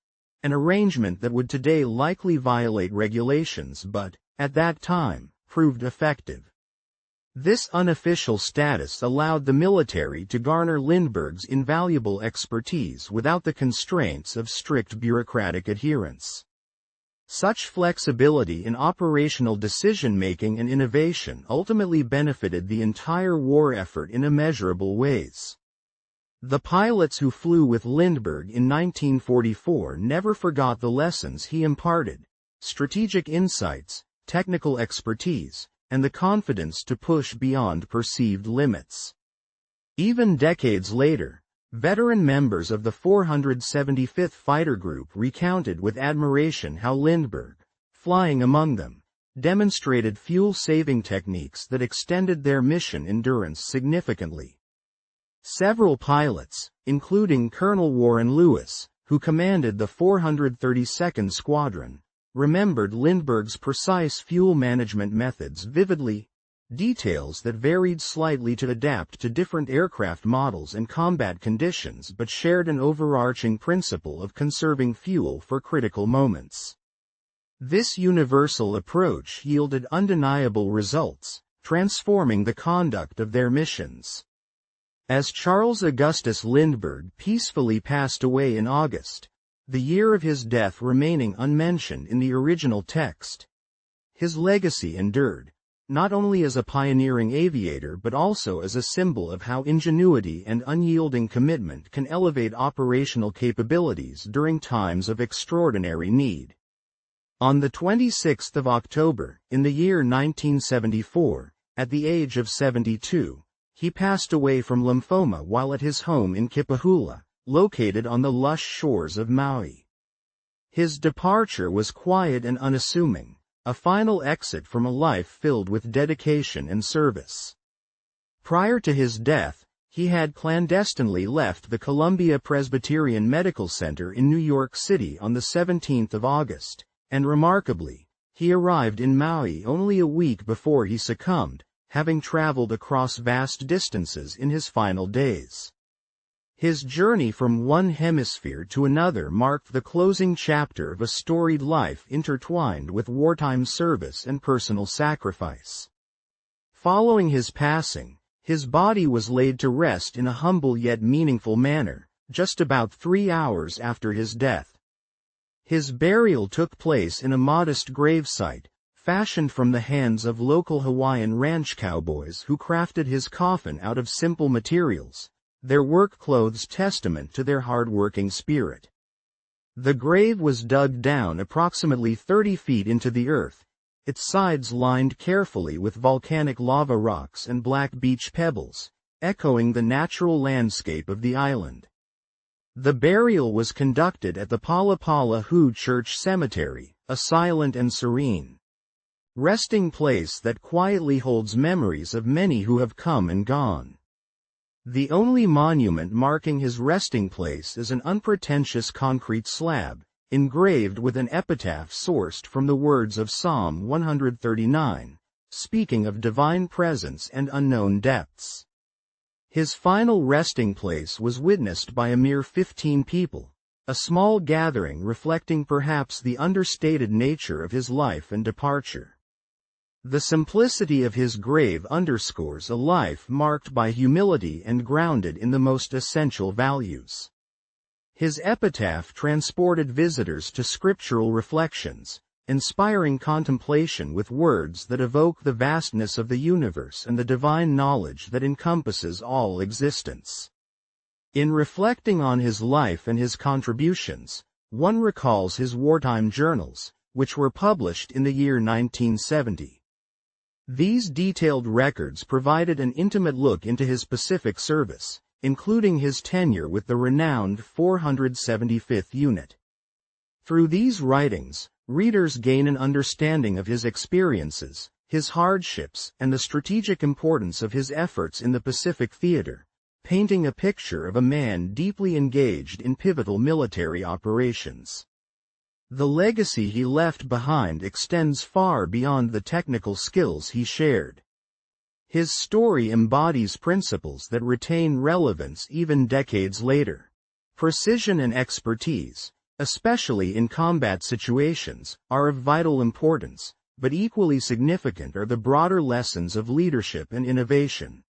an arrangement that would today likely violate regulations but, at that time, proved effective. This unofficial status allowed the military to garner Lindbergh's invaluable expertise without the constraints of strict bureaucratic adherence. Such flexibility in operational decision-making and innovation ultimately benefited the entire war effort in immeasurable ways. The pilots who flew with Lindbergh in 1944 never forgot the lessons he imparted: strategic insights, technical expertise, and the confidence to push beyond perceived limits. Even decades later, veteran members of the 475th Fighter Group recounted with admiration how Lindbergh, flying among them, demonstrated fuel-saving techniques that extended their mission endurance significantly. Several pilots, including Colonel Warren Lewis, who commanded the 432nd Squadron, remembered Lindbergh's precise fuel management methods vividly, details that varied slightly to adapt to different aircraft models and combat conditions but shared an overarching principle of conserving fuel for critical moments. This universal approach yielded undeniable results, transforming the conduct of their missions. As Charles Augustus Lindbergh peacefully passed away in August, the year of his death remaining unmentioned in the original text, his legacy endured, not only as a pioneering aviator but also as a symbol of how ingenuity and unyielding commitment can elevate operational capabilities during times of extraordinary need. On the 26th of October, in the year 1974, at the age of 72, he passed away from lymphoma while at his home in Kipahula, located on the lush shores of Maui. His departure was quiet and unassuming, a final exit from a life filled with dedication and service. Prior to his death, he had clandestinely left the Columbia Presbyterian Medical Center in New York City on the 17th of August, and remarkably, he arrived in Maui only a week before he succumbed, having traveled across vast distances in his final days. His journey from one hemisphere to another marked the closing chapter of a storied life intertwined with wartime service and personal sacrifice. Following his passing, his body was laid to rest in a humble yet meaningful manner, just about 3 hours after his death. His burial took place in a modest gravesite, fashioned from the hands of local Hawaiian ranch cowboys who crafted his coffin out of simple materials, their work clothes testament to their hard-working spirit. The grave was dug down approximately 30 feet into the earth, its sides lined carefully with volcanic lava rocks and black beach pebbles, echoing the natural landscape of the island. The burial was conducted at the Pala Pala Hu Church Cemetery, a silent and serene resting place that quietly holds memories of many who have come and gone. The only monument marking his resting place is an unpretentious concrete slab, engraved with an epitaph sourced from the words of Psalm 139, speaking of divine presence and unknown depths. His final resting place was witnessed by a mere 15 people, a small gathering reflecting perhaps the understated nature of his life and departure. The simplicity of his grave underscores a life marked by humility and grounded in the most essential values. His epitaph transported visitors to scriptural reflections, inspiring contemplation with words that evoke the vastness of the universe and the divine knowledge that encompasses all existence. In reflecting on his life and his contributions, one recalls his wartime journals, which were published in the year 1970. These detailed records provided an intimate look into his Pacific service, including his tenure with the renowned 475th Unit. Through these writings, readers gain an understanding of his experiences, his hardships, and the strategic importance of his efforts in the Pacific theater, painting a picture of a man deeply engaged in pivotal military operations. The legacy he left behind extends far beyond the technical skills he shared. His story embodies principles that retain relevance even decades later. Precision and expertise, especially in combat situations, are of vital importance, but equally significant are the broader lessons of leadership and innovation.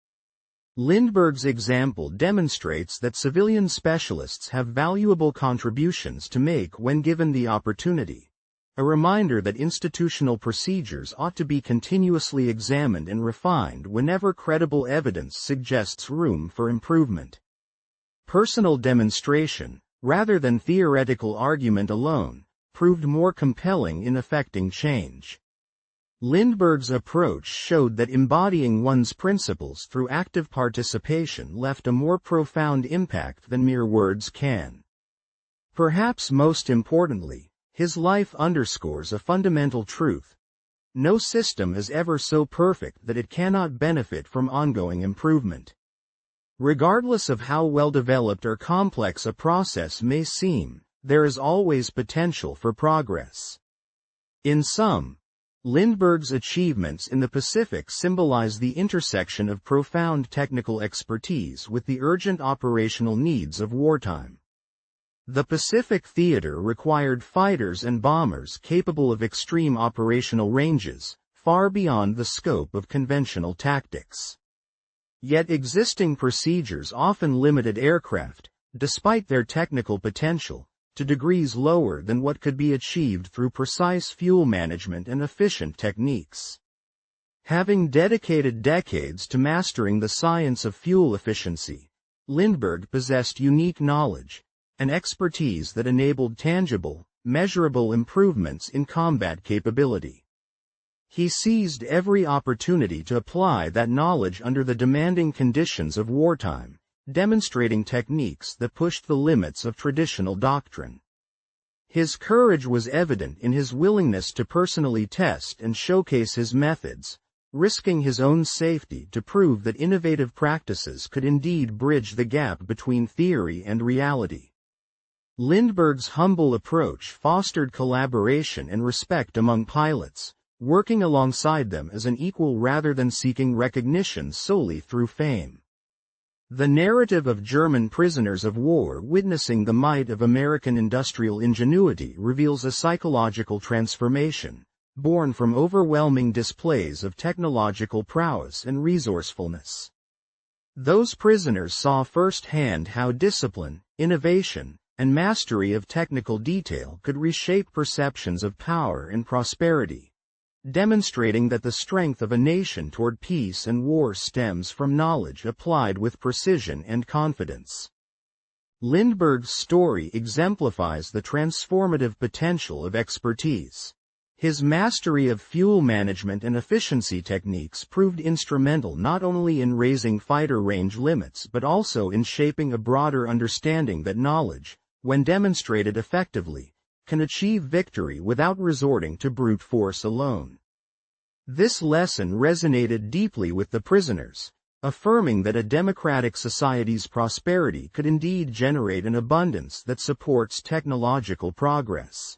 Lindberg's example demonstrates that civilian specialists have valuable contributions to make when given the opportunity, a reminder that institutional procedures ought to be continuously examined and refined whenever credible evidence suggests room for improvement. Personal demonstration, rather than theoretical argument alone, proved more compelling in effecting change. Lindberg's approach showed that embodying one's principles through active participation left a more profound impact than mere words can. Perhaps most importantly, his life underscores a fundamental truth. No system is ever so perfect that it cannot benefit from ongoing improvement. Regardless of how well developed or complex a process may seem, there is always potential for progress. In sum, Lindberg's achievements in the Pacific symbolize the intersection of profound technical expertise with the urgent operational needs of wartime. The Pacific theater required fighters and bombers capable of extreme operational ranges, far beyond the scope of conventional tactics. Yet existing procedures often limited aircraft, despite their technical potential, to degrees lower than what could be achieved through precise fuel management and efficient techniques. Having dedicated decades to mastering the science of fuel efficiency, Lindberg possessed unique knowledge, and expertise that enabled tangible, measurable improvements in combat capability. He seized every opportunity to apply that knowledge under the demanding conditions of wartime, demonstrating techniques that pushed the limits of traditional doctrine. His courage was evident in his willingness to personally test and showcase his methods, risking his own safety to prove that innovative practices could indeed bridge the gap between theory and reality. Lindberg's humble approach fostered collaboration and respect among pilots, working alongside them as an equal rather than seeking recognition solely through fame. The narrative of German prisoners of war witnessing the might of American industrial ingenuity reveals a psychological transformation, born from overwhelming displays of technological prowess and resourcefulness. Those prisoners saw firsthand how discipline, innovation, and mastery of technical detail could reshape perceptions of power and prosperity, demonstrating that the strength of a nation toward peace and war stems from knowledge applied with precision and confidence. Lindberg's story exemplifies the transformative potential of expertise. His mastery of fuel management and efficiency techniques proved instrumental not only in raising fighter range limits but also in shaping a broader understanding that knowledge, when demonstrated effectively, can achieve victory without resorting to brute force alone. This lesson resonated deeply with the prisoners, affirming that a democratic society's prosperity could indeed generate an abundance that supports technological progress.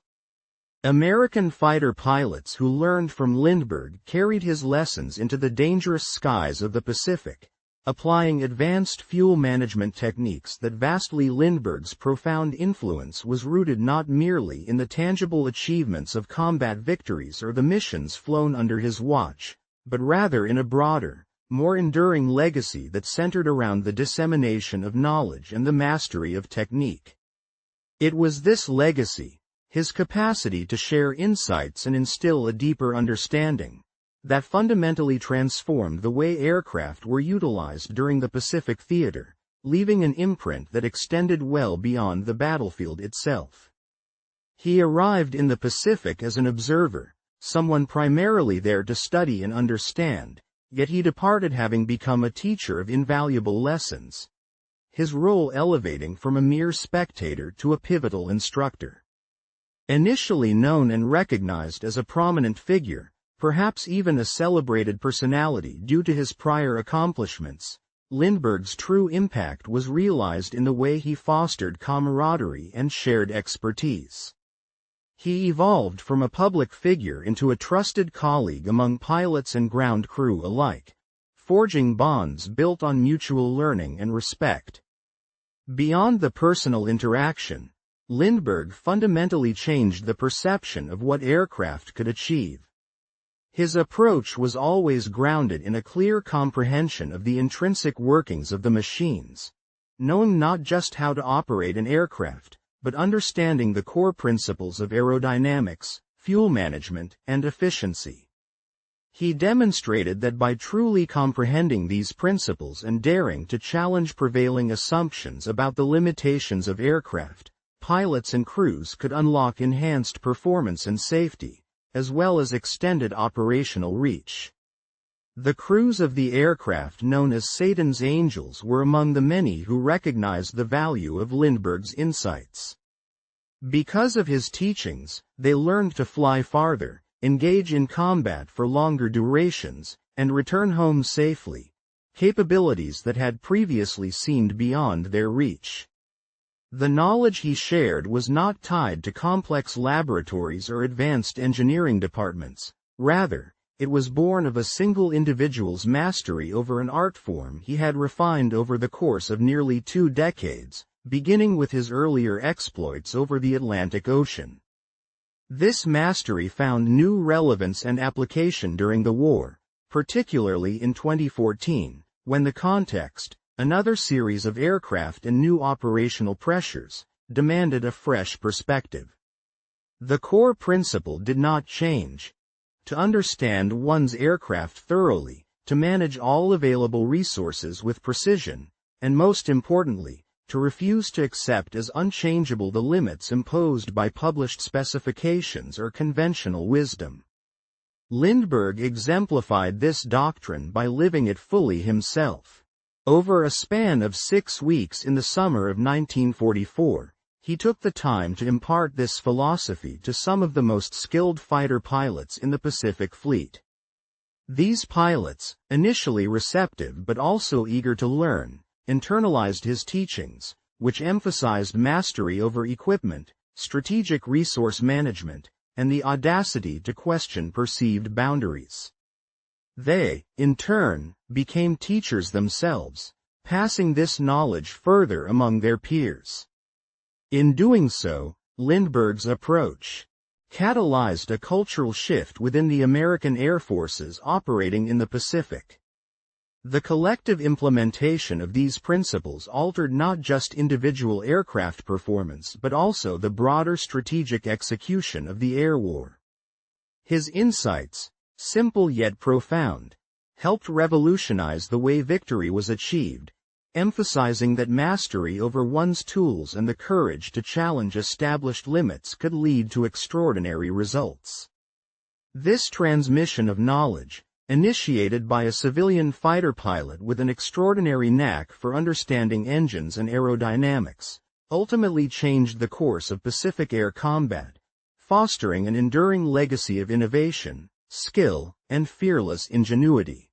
American fighter pilots who learned from Lindberg carried his lessons into the dangerous skies of the Pacific, applying advanced fuel management techniques that vastly. Lindberg's profound influence was rooted not merely in the tangible achievements of combat victories or the missions flown under his watch, but rather in a broader, more enduring legacy that centered around the dissemination of knowledge and the mastery of technique. It was this legacy, his capacity to share insights and instill a deeper understanding, that fundamentally transformed the way aircraft were utilized during the Pacific theater, leaving an imprint that extended well beyond the battlefield itself. He arrived in the Pacific as an observer, someone primarily there to study and understand, yet he departed having become a teacher of invaluable lessons, his role elevating from a mere spectator to a pivotal instructor. Initially known and recognized as a prominent figure, perhaps even a celebrated personality due to his prior accomplishments, Lindberg's true impact was realized in the way he fostered camaraderie and shared expertise. He evolved from a public figure into a trusted colleague among pilots and ground crew alike, forging bonds built on mutual learning and respect. Beyond the personal interaction, Lindberg fundamentally changed the perception of what aircraft could achieve. His approach was always grounded in a clear comprehension of the intrinsic workings of the machines, knowing not just how to operate an aircraft, but understanding the core principles of aerodynamics, fuel management, and efficiency. He demonstrated that by truly comprehending these principles and daring to challenge prevailing assumptions about the limitations of aircraft, pilots and crews could unlock enhanced performance and safety, as well as extended operational reach. The crews of the aircraft known as Satan's Angels were among the many who recognized the value of Lindberg's insights. Because of his teachings, they learned to fly farther, engage in combat for longer durations, and return home safely, capabilities that had previously seemed beyond their reach. The knowledge he shared was not tied to complex laboratories or advanced engineering departments. Rather, it was born of a single individual's mastery over an art form he had refined over the course of nearly 2 decades, beginning with his earlier exploits over the Atlantic Ocean. This mastery found new relevance and application during the war, particularly in 2014, when the context, another series of aircraft and new operational pressures, demanded a fresh perspective. The core principle did not change: to understand one's aircraft thoroughly, to manage all available resources with precision, and most importantly, to refuse to accept as unchangeable the limits imposed by published specifications or conventional wisdom. Lindberg exemplified this doctrine by living it fully himself. Over a span of 6 weeks in the summer of 1944, he took the time to impart this philosophy to some of the most skilled fighter pilots in the Pacific Fleet. These pilots, initially receptive but also eager to learn, internalized his teachings, which emphasized mastery over equipment, strategic resource management, and the audacity to question perceived boundaries. They, in turn, became teachers themselves, passing this knowledge further among their peers. In doing so, Lindberg's approach catalyzed a cultural shift within the American Air Forces operating in the Pacific. The collective implementation of these principles altered not just individual aircraft performance but also the broader strategic execution of the air war. His insights, simple yet profound, helped revolutionize the way victory was achieved, emphasizing that mastery over one's tools and the courage to challenge established limits could lead to extraordinary results. This transmission of knowledge, initiated by a civilian fighter pilot with an extraordinary knack for understanding engines and aerodynamics, ultimately changed the course of Pacific air combat, fostering an enduring legacy of innovation, skill, and fearless ingenuity.